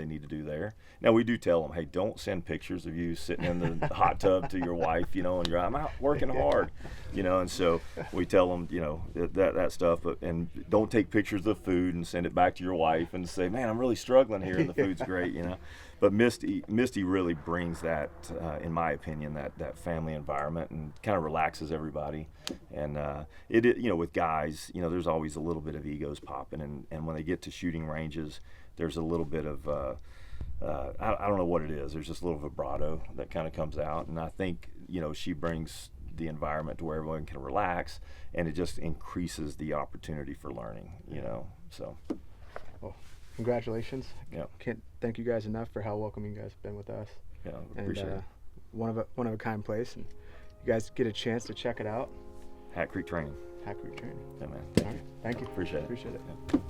need to do there. Now we do tell them, hey, don't send pictures of you sitting in the hot tub to your wife, and you're, I'm out working hard, and so we tell them, that stuff, and don't take pictures of food and send it back to your wife and say, man, I'm really struggling here and the food's great, But Misty really brings that, in my opinion, that family environment, and kind of relaxes everybody. And with guys, there's always a little bit of egos popping, and when they get to shooting ranges, there's a little bit of I don't know what it is. There's just a little vibrato that kind of comes out, and I think she brings the environment to where everyone can relax, and it just increases the opportunity for learning. So. Congratulations. Yeah. Can't thank you guys enough for how welcoming you guys have been with us. Yeah, appreciate it. One of a kind place, and you guys get a chance to check it out. Hat Creek Training. Hat Creek Training. Yeah, man. Thank you. Thank you. Appreciate it. Appreciate it. Yeah.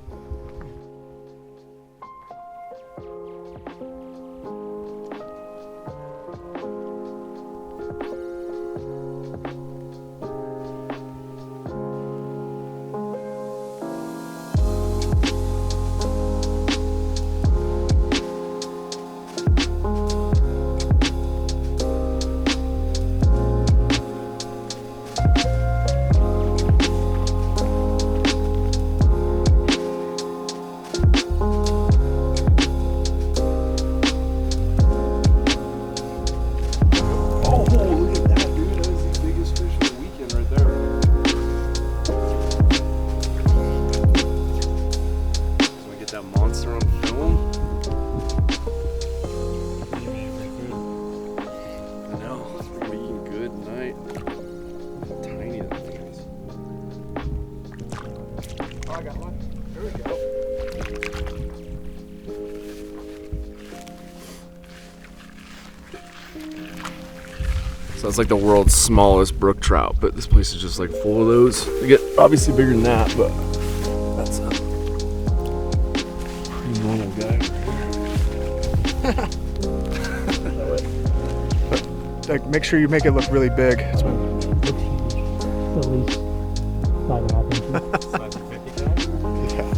So it's like the world's smallest brook trout, but this place is just like full of those. They get obviously bigger than that, but that's a pretty normal guy. Like, make sure you make it look really big. Looks huge. At least 5.5 inches. Size of 50 cal? Yeah.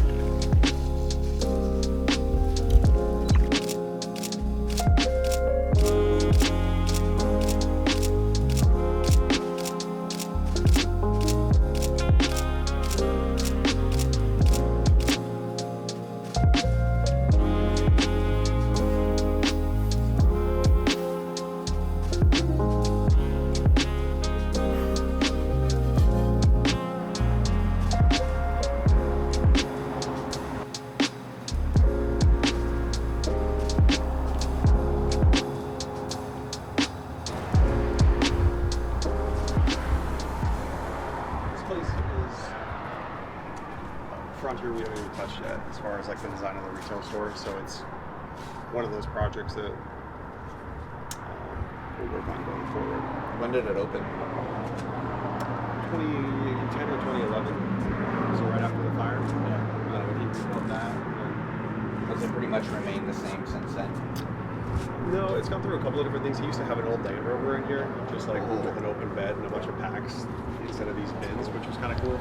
Frontier we haven't even touched yet as far as like the design of the retail store, so it's one of those projects that we'll work on going forward. When did it open? 2010 or 2011, so right after the fire. Yeah. He rebuilt that. Has it pretty much remained the same since then? No, it's gone through a couple of different things. He used to have an old Land Rover in here, just like with an open bed and a bunch of packs instead of these bins, which was kind of cool.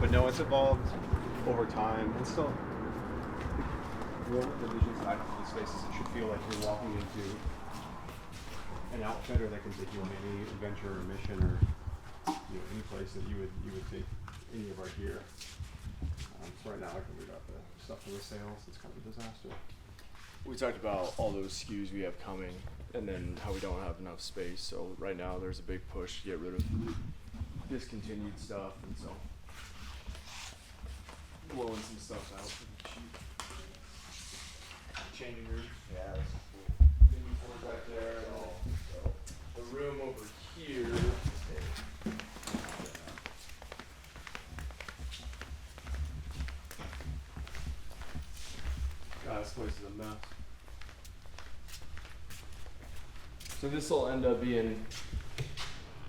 But no, it's evolved over time. And still, one of the vision side of these spaces, it should feel like you're walking into an outfitter that can take you on any adventure or mission or any place that you would take any of our gear. So right now, we got the stuff for the sales. It's kind of a disaster. We talked about all those SKUs we have coming, and then how we don't have enough space. So right now, there's a big push to get rid of discontinued stuff, and so blowing some stuff out for the cheap. Changing room. Yeah, that's Inventory back there. The room over here. God, this place is a mess. So this will end up being,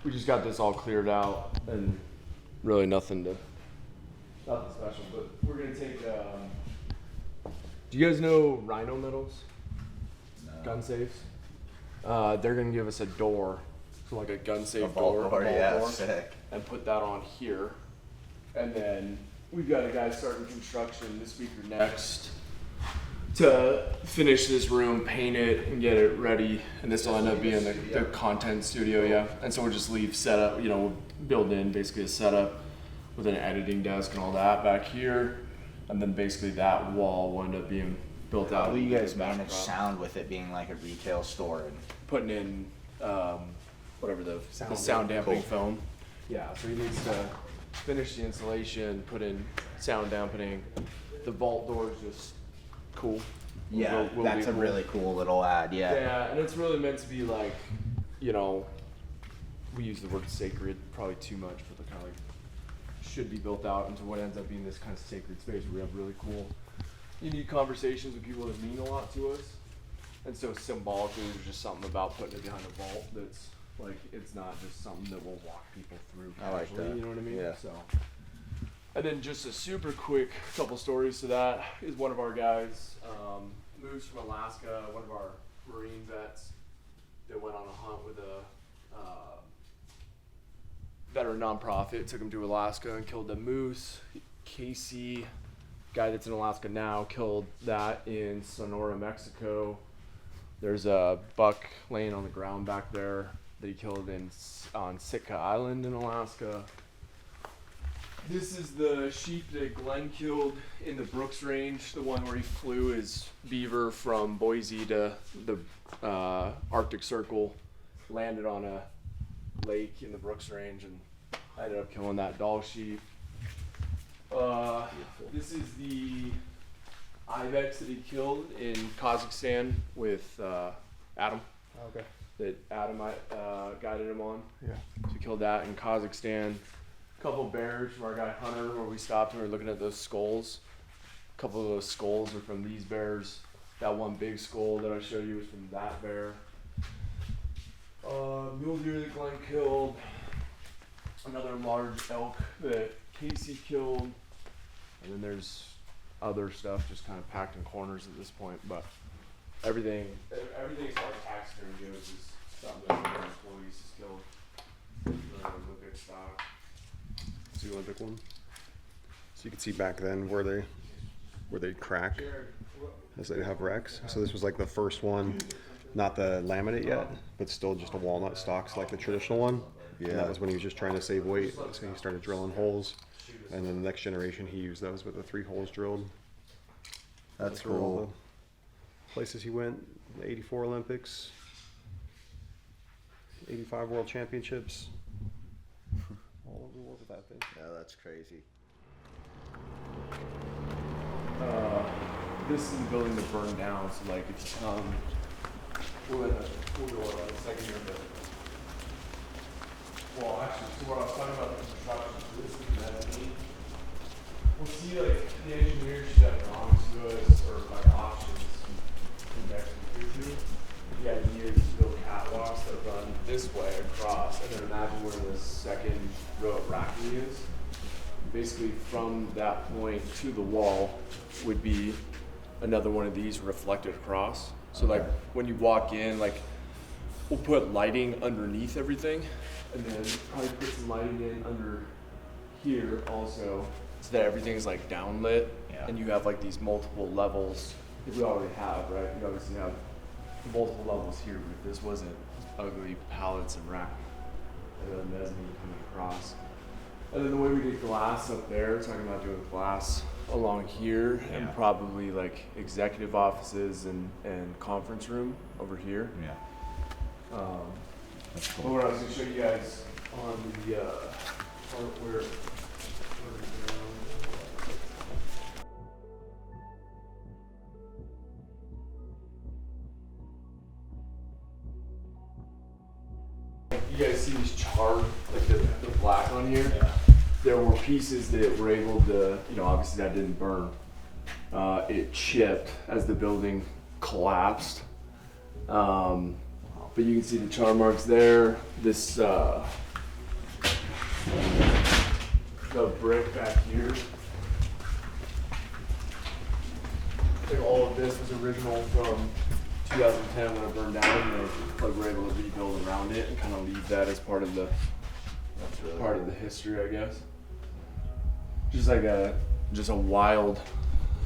we just got this all cleared out and really nothing special, but we're gonna take, do you guys know Rhino Metals? No. Gun safes? They're gonna give us a door, so like a gun safe door, sick. and put that on here. And then we've got a guy starting construction this week or next to finish this room, paint it, and get it ready. And this will end up being the content studio, yeah. And so we'll just leave setup, we'll build in basically a setup with an editing desk and all that back here. And then basically that wall will end up being built out. How do you guys manage sound with it being like a retail store? And putting in whatever the sound dampening foam. Yeah, so he needs to finish the insulation, put in sound dampening. The vault door is just cool. Yeah, that's a really cool little ad. Yeah. Yeah, and it's really meant to be like, we use the word sacred probably too much for the kind of like should be built out into what ends up being this kind of sacred space where we have really cool, unique conversations with people that mean a lot to us. And so symbolically, there's just something about putting it behind a vault that's like, it's not just something that will walk people through casually, I like that. you know what I mean? Yeah. So, and then just a super quick couple stories to that is one of our guys moves from Alaska, one of our Marine vets that went on a hunt with a veteran nonprofit, took him to Alaska and killed a moose. Casey, guy that's in Alaska now, killed that in Sonora, Mexico. There's a buck laying on the ground back there that he killed on Sitka Island in Alaska. This is the sheep that Glenn killed in the Brooks Range, the one where he flew his beaver from Boise to the Arctic Circle, landed on a lake in the Brooks Range, and I ended up killing that Dall sheep. This is the ibex that he killed in Kazakhstan with Adam. Okay. That Adam guided him on. Yeah. So he killed that in Kazakhstan. A couple bears from our guy Hunter, where we stopped and we were looking at those skulls. A couple of those skulls are from these bears. That one big skull that I showed you was from that bear. Mule deer that Glenn killed. Another large elk that Casey killed. And then there's other stuff just kind of packed in corners at this point, but everything as far as taxidermy goes is something that our employees has killed. The big stock. So you want to pick one? So you can see back then where they crack as they have wrecks. So this was like the first one, not the laminate yet, but still just a walnut stocks like the traditional one. Yeah. And that was when he was just trying to save weight, so he started drilling holes. And then the next generation he used those with the 3 holes drilled. That's cool. cool. All the places he went, the 84 Olympics, 85 World Championships. All over the world with that thing. Yeah, that's crazy. This is the building that burned down, so like if you come, we'll go on a second here, but well actually, so what I was talking about the construction, so this is the mezzanine. We'll see like the engineers should have drawings to us or like options next to. The idea is to build catwalks that run this way across, and then imagine where the second row of racking is. Basically from that point to the wall would be another one of these reflected across. So like when you walk in, like we'll put lighting underneath everything, and then probably put some lighting in under here also, so that everything's like downlit, and you have like these multiple levels that we already have, right? You obviously have multiple levels here, but if this wasn't ugly pallets and rack, and then mezzanine coming across. And then the way we did glass up there, talking about doing glass along here, and probably like executive offices and conference room over here. Yeah. That's cool. What I was going to show you guys on the part where you guys see these charred, like the black on here? Yeah. There were pieces that were able to, obviously that didn't burn. It chipped as the building collapsed. But you can see the char marks there. This, the brick back here. Like all of this was original from 2010 when it burned down, and they were able to rebuild around it and kind of leave that as part of the the history, I guess. Just like a wild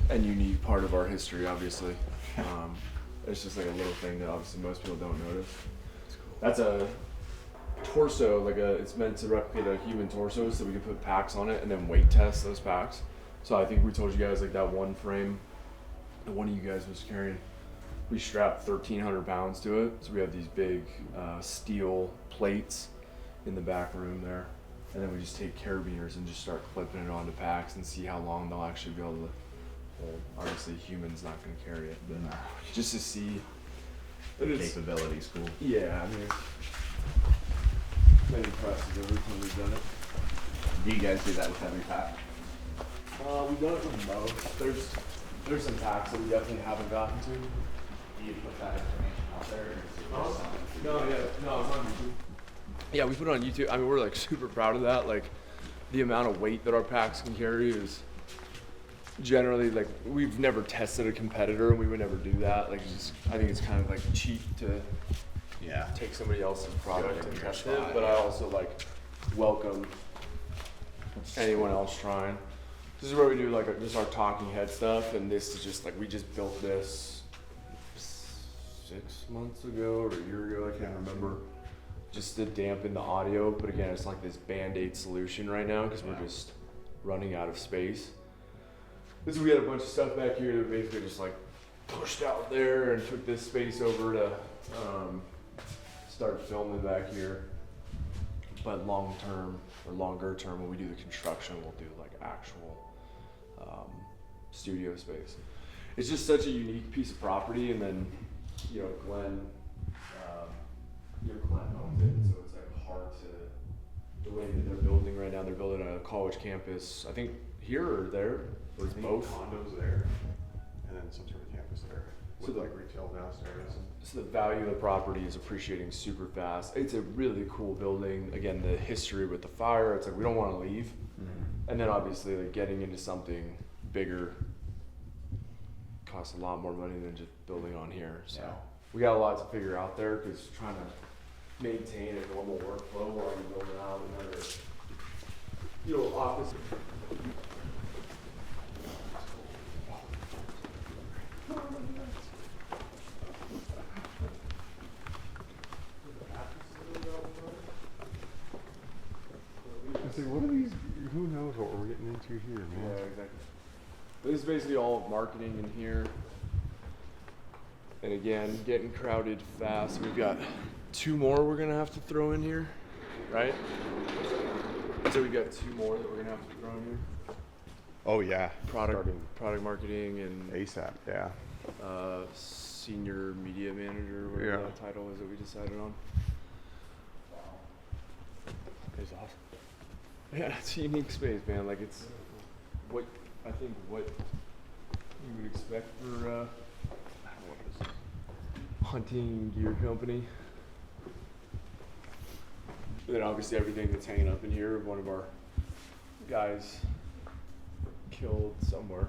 and unique part of our history, obviously. It's just like a little thing that obviously most people don't notice. That's a torso, it's meant to replicate a human torso, so we can put packs on it and then weight test those packs. So I think we told you guys like that one frame that one of you guys was carrying, we strapped 1,300 pounds to it. So we have these big steel plates in the back room there. And then we just take carabiners and just start clipping it onto packs and see how long they'll actually be able to hold. Obviously, human's not going to carry it, but just to see the capability is cool. Yeah, I mean, it's been impressive every time we've done it. Do you guys do that with every pack? We've done it with most. There's some packs that we definitely haven't gotten to. Do you put that information out there? No, it's on YouTube. Yeah, we put it on YouTube. I mean, we're like super proud of that. Like, the amount of weight that our packs can carry is generally like, we've never tested a competitor, and we would never do that. Like, I think it's kind of like cheap to take somebody else's product and test it. But I also like welcome anyone else trying. This is where we do like just our talking head stuff, and this is just like we just built this 6 months ago or a year ago. I can't remember. Just to dampen the audio, but again, it's like this Band-Aid solution right now because we're just running out of space. This we had a bunch of stuff back here that basically just like pushed out there and took this space over to start filming back here. But long term or longer term, when we do the construction, we'll do like actual studio space. It's just such a unique piece of property, and then Glenn owns it, so it's like hard to, the way that they're building right now, they're building a college campus, I think here or there, or it's both. Condos there, and then some sort of campus there, with like retail downstairs. So the value of the property is appreciating super fast. It's a really cool building. Again, the history with the fire, it's like we don't want to leave. And then obviously like getting into something bigger costs a lot more money than just building on here. So we got a lot to figure out there, because trying to maintain a normal workflow while you're building out another, office. What are these? Who knows what we're getting into here, man? Yeah, exactly. But this is basically all marketing in here. And again, getting crowded fast. We've got 2 more we're gonna have to throw in here, right? So we've got 2 more that we're gonna have to throw in here. Oh yeah. Product marketing and ASAP, yeah. Senior media manager, whatever that title is that we decided on. It's awesome. Yeah, it's a unique space, man. Like, it's what you would expect for hunting gear company. And then obviously everything that's hanging up in here, one of our guys killed somewhere.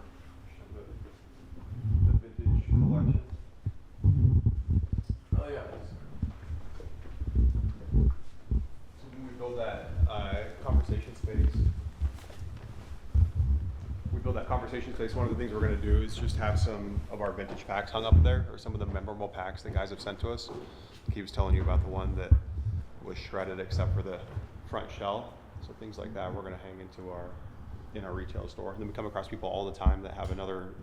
The vintage collection. Oh yeah. So when we build that conversation space, one of the things we're going to do is just have some of our vintage packs hung up there, or some of the memorable packs that guys have sent to us. He was telling you about the one that was shredded except for the front shell. So things like that we're going to hang in our retail store. And then we come across people all the time that have another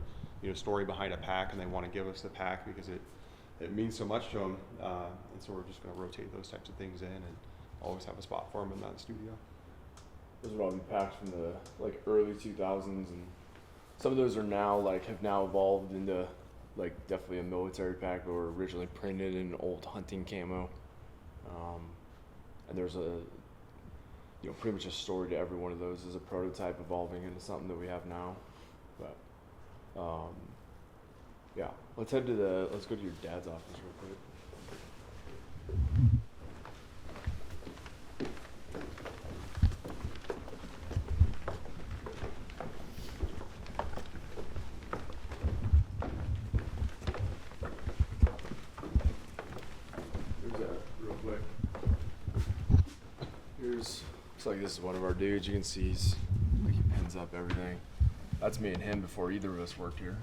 story behind a pack, and they want to give us the pack because it means so much to them. And so we're just going to rotate those types of things in and always have a spot for them in that studio. those would all be packs from the like early 2000s, and some of those are now have now evolved into like definitely a military pack, but were originally printed in old hunting camo. And there's pretty much a story to every one of those as a prototype evolving into something that we have now. But yeah, let's go to your dad's office real quick. Looks like this is one of our dudes. You can see he pins up everything. That's me and him before either of us worked here.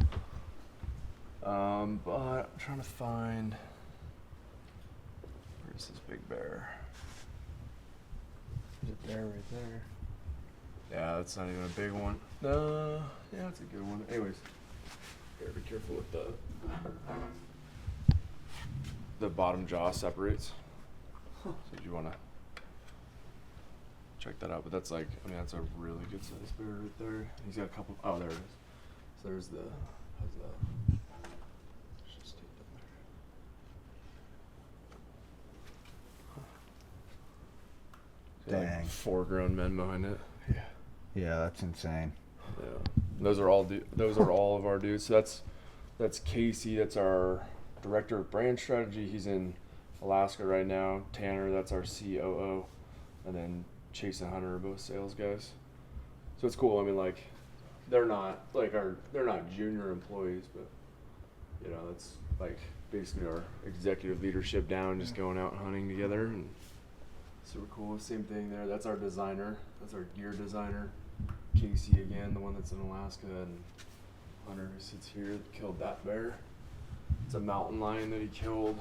But I'm trying to find, where's this big bear? Is it there right there? Yeah, that's not even a big one. No, yeah, that's a good one. Anyways, here, be careful with the bottom jaw separates. So if you want to check that out, but that's that's a really good size bear right there. He's got a couple, oh, there it is. So there's the, how's that? Let's just take that there. Dang. Like 4 grown men behind it. Yeah. Yeah, that's insane. Yeah. Those are all of our dudes. So that's Casey, that's our director of brand strategy. He's in Alaska right now. Tanner, that's our COO. And then Chase and Hunter are both sales guys. So it's cool. I mean, they're not junior employees, but that's basically our executive leadership down, just going out hunting together, and super cool. Same thing there. That's our designer. That's our gear designer. Casey again, the one that's in Alaska, and Hunter who sits here that killed that bear. It's a mountain lion that he killed.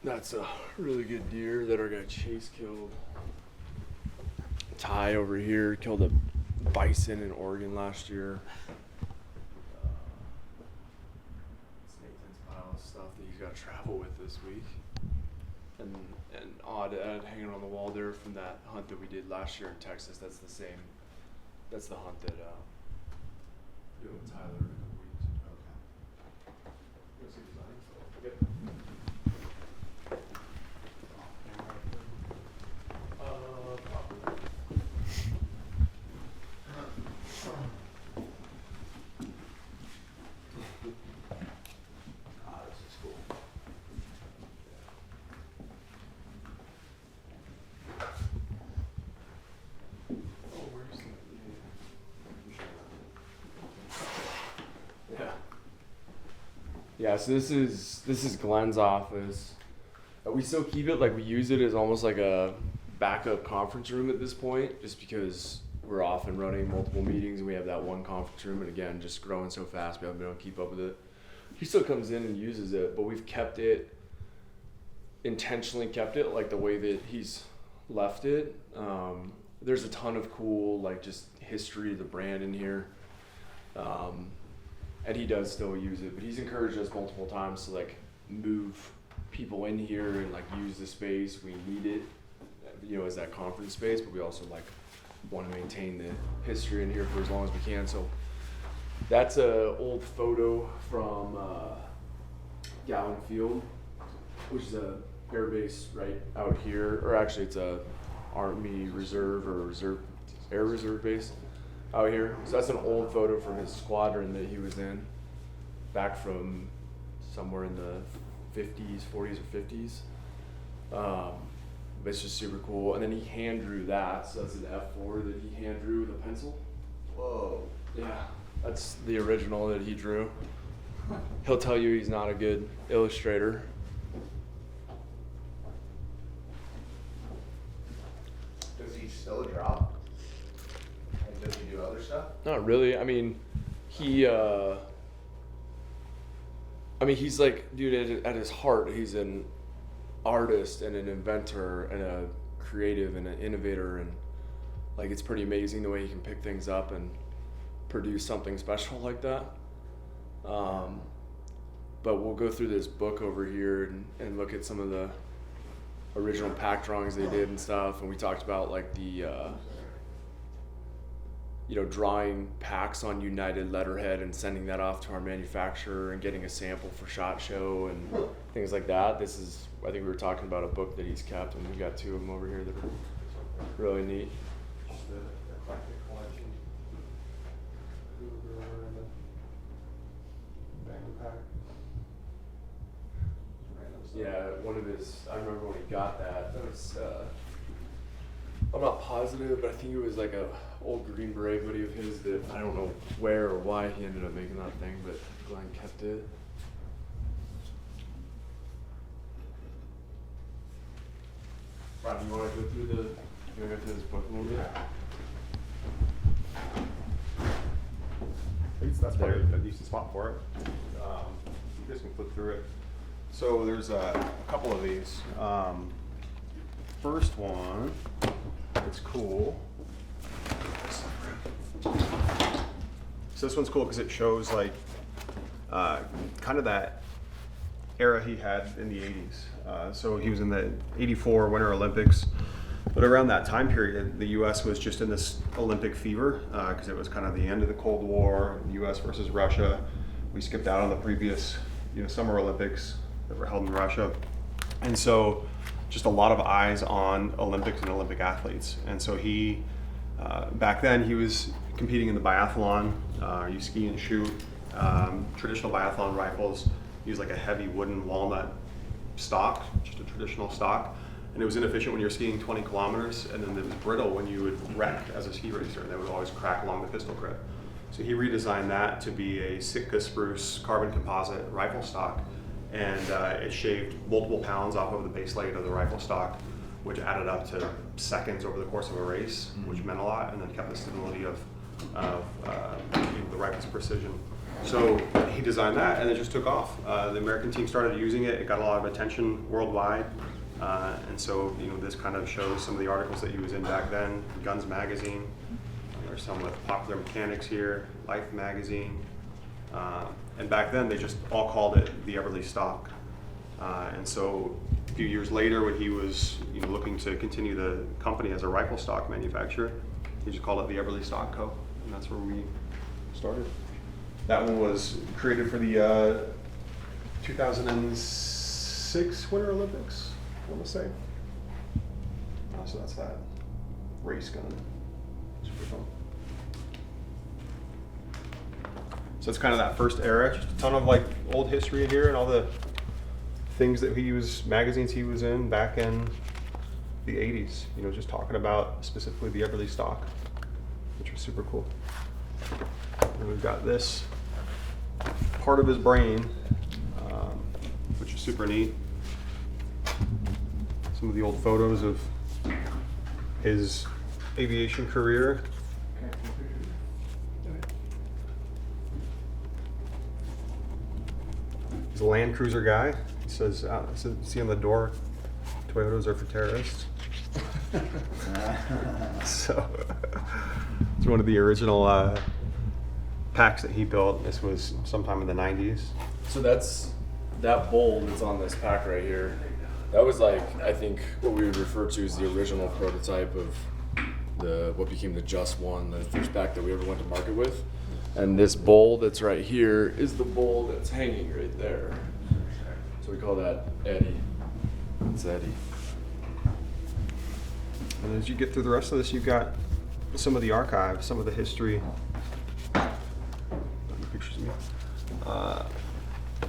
That's a really good deer that our guy Chase killed. Ty over here killed a bison in Oregon last year. It's Nathan's pile of stuff that he's got to travel with this week. And odd ad hanging on the wall there from that hunt that we did last year in Texas. That's the hunt that we did with Tyler in a couple weeks. Okay. You want to see designs? Yep. Yeah, so this is Glenn's office. We still keep it, we use it as almost like a backup conference room at this point, just because we're often running multiple meetings and we have that one conference room, and again, just growing so fast, we haven't been able to keep up with it. He still comes in and uses it, but we've intentionally kept it like the way that he's left it. There's a ton of cool, just history of the brand in here. And he does still use it, but he's encouraged us multiple times to move people in here and use the space. We need it, as that conference space, but we also want to maintain the history in here for as long as we can. So that's a old photo from Gowan Field, which is a air base right out here, or actually it's a Army Reserve or Air Reserve base out here. So that's an old photo from his squadron that he was in back from somewhere in the 40s or 50s. But it's just super cool. And then he hand drew that. So that's an F4 that he hand drew with a pencil. Whoa. Yeah, that's the original that he drew. He'll tell you he's not a good illustrator. Does he still draw? Does he do other stuff? Not really. I mean, he's dude, at his heart, he's an artist and an inventor and a creative and an innovator, and it's pretty amazing the way he can pick things up and produce something special like that. But we'll go through this book over here and look at some of the original pack drawings they did and stuff, and we talked about like the drawing packs on United letterhead and sending that off to our manufacturer and getting a sample for SHOT Show and things like that. This is, I think we were talking about a book that he's kept, and we got 2 of them over here that are really neat. Yeah, one of his, I remember when he got that was, I'm not positive, but I think it was like a old Green Beret buddy of his that I don't know where or why he ended up making that thing, but Glenn kept it. Rob, you want to go through this book a little bit? I guess that's probably a decent spot for it. You guys can flip through it. So there's a couple of these. First one, it's cool. So this one's cool because it shows like kind of that era he had in the 80s. So he was in the 84 Winter Olympics. But around that time period, the U.S. was just in this Olympic fever because it was kind of the end of the Cold War, the U.S. versus Russia. We skipped out on the previous Summer Olympics that were held in Russia. And so just a lot of eyes on Olympics and Olympic athletes. And so he, back then he was competing in the biathlon, you ski and shoot, traditional biathlon rifles, use like a heavy wooden walnut stock, just a traditional stock. And it was inefficient when you're skiing 20 kilometers, and then it was brittle when you would wreck as a ski racer, and they would always crack along the pistol grip. So he redesigned that to be a Sitka spruce carbon composite rifle stock, and it shaved multiple pounds off of the base plate of the rifle stock, which added up to seconds over the course of a race, which meant a lot, and then kept the stability of the rifle's precision. So he designed that, and it just took off. The American team started using it. It got a lot of attention worldwide. And so, this kind of shows some of the articles that he was in back then. Guns Magazine, there's some with Popular Mechanics here, Life Magazine. And back then, they just all called it the Eberle stock. And so, a few years later, when he was looking to continue the company as a rifle stock manufacturer, he just called it the Eberlestock Co. And that's where we started. That one was created for the 2006 Winter Olympics. I want to say. So that's that race gun. Super fun. So it's kind of that first era. Just a ton of like old history in here and all the things that magazines he was in back in the 80s. Just talking about specifically the Eberle stock, which was super cool. And we've got this part of his brain, which is super neat. Some of the old photos of his aviation career. He's a Land Cruiser guy. He says, see on the door, Toyotas are for terrorists. So it's one of the original packs that he built. This was sometime in the 90s. So that bolt that's on this pack right here. That was like, I think, what we would refer to as the original prototype of what became the Just One, the first pack that we ever went to market with. And this bowl that's right here is the bowl that's hanging right there. So we call that Eddie. It's Eddie. And as you get through the rest of this, you've got some of the archives, some of the history. Pictures of me.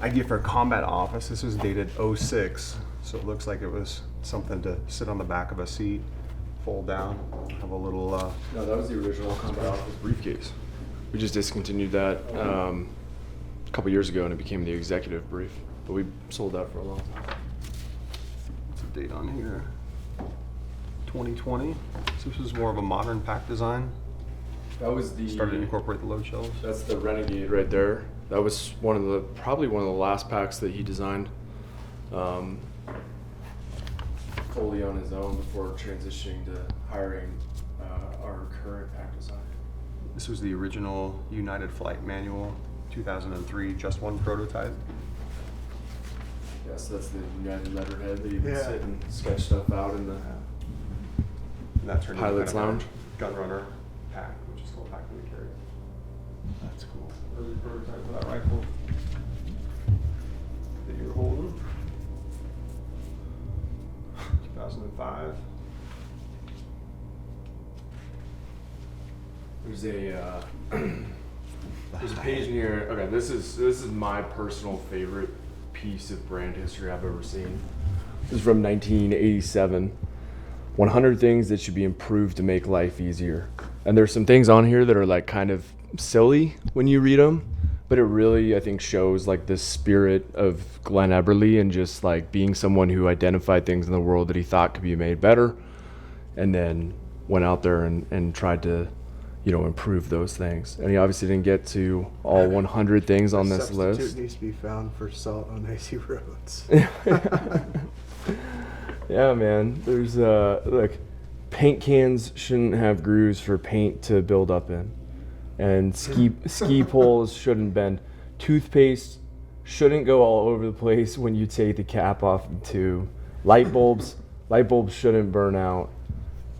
Idea for a combat office. This was dated 06. So it looks like it was something to sit on the back of a seat, fold down, have a little... No, that was the original combat office briefcase. We just discontinued that a couple years ago, and it became the executive brief. But we sold that for a long time. What's the date on here? 2020. So this was more of a modern pack design. That was the... Started to incorporate the load shelves. That's the Renegade right there. That was probably one of the last packs that he designed. Fully on his own before transitioning to hiring our current pack designer. This was the original United Flight Manual, 2003, Just One prototype. Yeah, so that's the United letterhead that you can sit and sketch stuff out in the And that turned Pilot's into kind Lounge. of a gun runner pack, which is still a pack that we carry. That's cool. Early prototype for that rifle that you were holding. 2005. There's a there's a page in here. Okay, this is my personal favorite piece of brand history I've ever seen. This is from 1987. 100 things that should be improved to make life easier. And there's some things on here that are like kind of silly when you read them, but it really, I think, shows like the spirit of Glenn Eberle and just like being someone who identified things in the world that he thought could be made better, and then went out there and tried to, you know, improve those things. And he obviously didn't get to all 100 things on this list. Substitute needs to be found for salt on icy roads. Yeah, man. There's like paint cans shouldn't have grooves for paint to build up in, and ski poles shouldn't bend. Toothpaste shouldn't go all over the place when you take the cap off the tube. Light bulbs shouldn't burn out.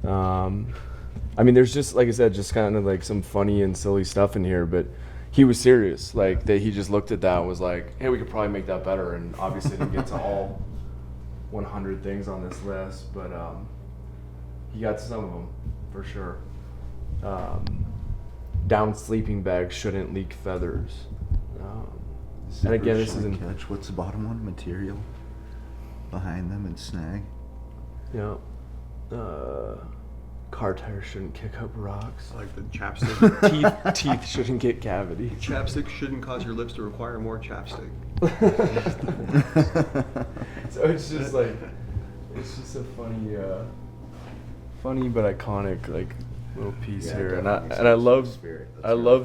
I mean, there's just, like I said, just kind of like some funny and silly stuff in here, but he was serious. Like that, he just looked at that and was like, "Hey, we could probably make that better." And obviously didn't get to all 100 things on this list, but he got to some of them for sure. Down sleeping bags shouldn't leak feathers. And again, this is in catch. What's the bottom one? Material behind them and snag. Yeah. Car tires shouldn't kick up rocks. Like the chapstick. Teeth shouldn't get cavity. Chapstick shouldn't cause your lips to require more chapstick. So it's just like, it's just a funny but iconic like little piece here, and I love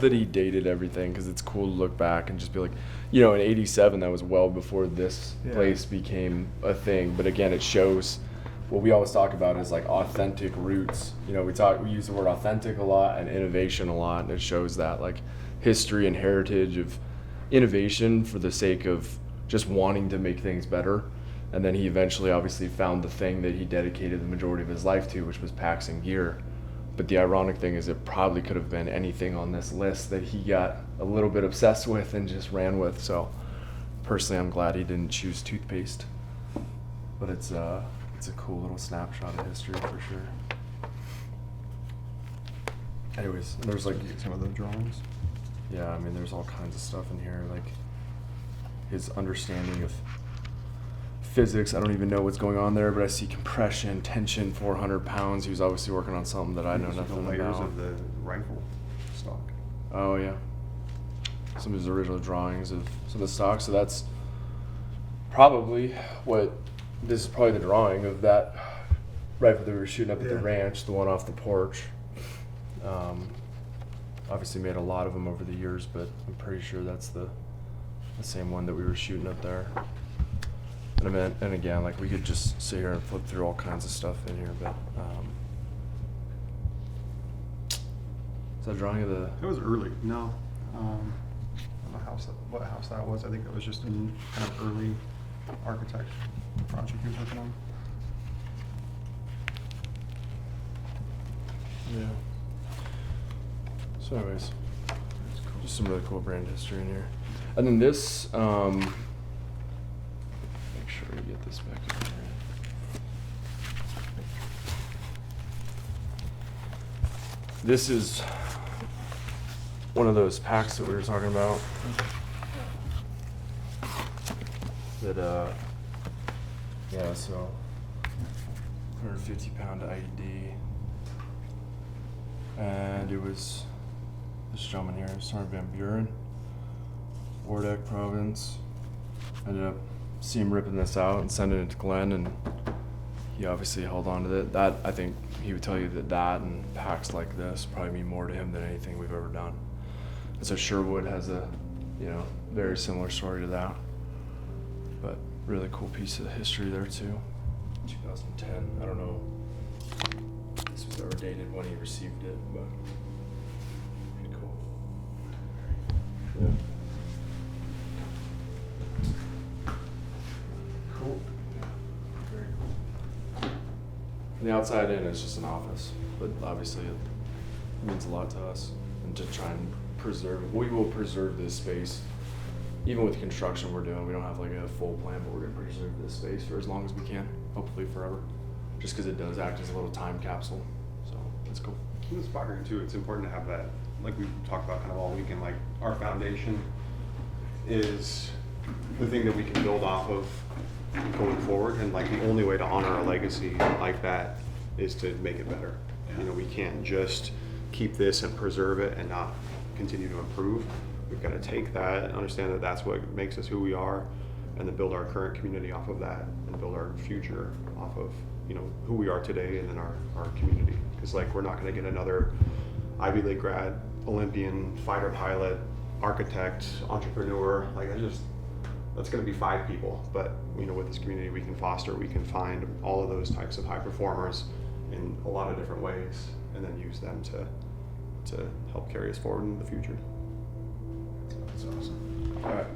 that he dated everything, because it's cool to look back and just be like, you know, in '87 that was well before this place became a thing. But again, it shows what we always talk about is like authentic roots. You know, we use the word authentic a lot and innovation a lot, and it shows that like history and heritage of innovation for the sake of just wanting to make things better. And then he eventually obviously found the thing that he dedicated the majority of his life to, which was packs and gear. But the ironic thing is it probably could have been anything on this list that he got a little bit obsessed with and just ran with. So personally, I'm glad he didn't choose toothpaste. But it's a cool little snapshot of history for sure. Anyways, there's like Some of the drawings. Yeah, I mean, there's all kinds of stuff in here, like his understanding of physics. I don't even know what's going on there, but I see compression, tension, 400 pounds. He was obviously working on something that I know nothing the layers about. of the rifle stock. Oh yeah, some of his original drawings of some of the stock. So that's probably this is probably the drawing of that rifle that we were shooting up at the ranch, the one off the porch. Obviously made a lot of them over the years, but I'm pretty sure that's the same one that we were shooting up there. And again, like we could just sit here and flip through all kinds of stuff in here, but is that a drawing of the? It was early. No, I don't know what house that was. I think it was just in kind of early architect project he was working on. Yeah. So anyways, just some really cool brand history in here. And then this, make sure we get this back in here. This is one of those packs that we were talking about. That, yeah, so 150-pound IED. And it was this gentleman here, Sergeant Van Buren, Wardeck Province. Ended up seeing him ripping this out and sending it to Glenn, and he obviously held on to it. That, I think he would tell you that and packs like this probably mean more to him than anything we've ever done. And so Sherwood has a, very similar story to that. But really cool piece of history there too. 2010, I don't know if this was ever dated when he received it, but pretty cool. Yeah. the outside in, it's just an office, but obviously it means a lot to us, and to try and preserve. We will preserve this space, even with construction we're doing. We don't have like a full plan, but we're gonna preserve this space for as long as we can, hopefully forever, just because it does act as a little time capsule. So that's cool. It's inspiring too. It's important to have that, like we talked about kind of all weekend, like our foundation is the thing that we can build off of going forward, and like the only way to honor a legacy like that is to make it better. You know, we can't just keep this and preserve it and not continue to improve. We've got to take that and understand that that's what makes us who we are, and then build our current community off of that, and build our future off of, you know, who we are today and then our community. Because like, we're not going to get another Ivy League grad, Olympian, fighter pilot, architect, entrepreneur. Like, that's going to be 5 people. But, you know, with this community we can foster, we can find all of those types of high performers in a lot of different ways, and then use them to help carry us forward in the future. That's awesome. All right.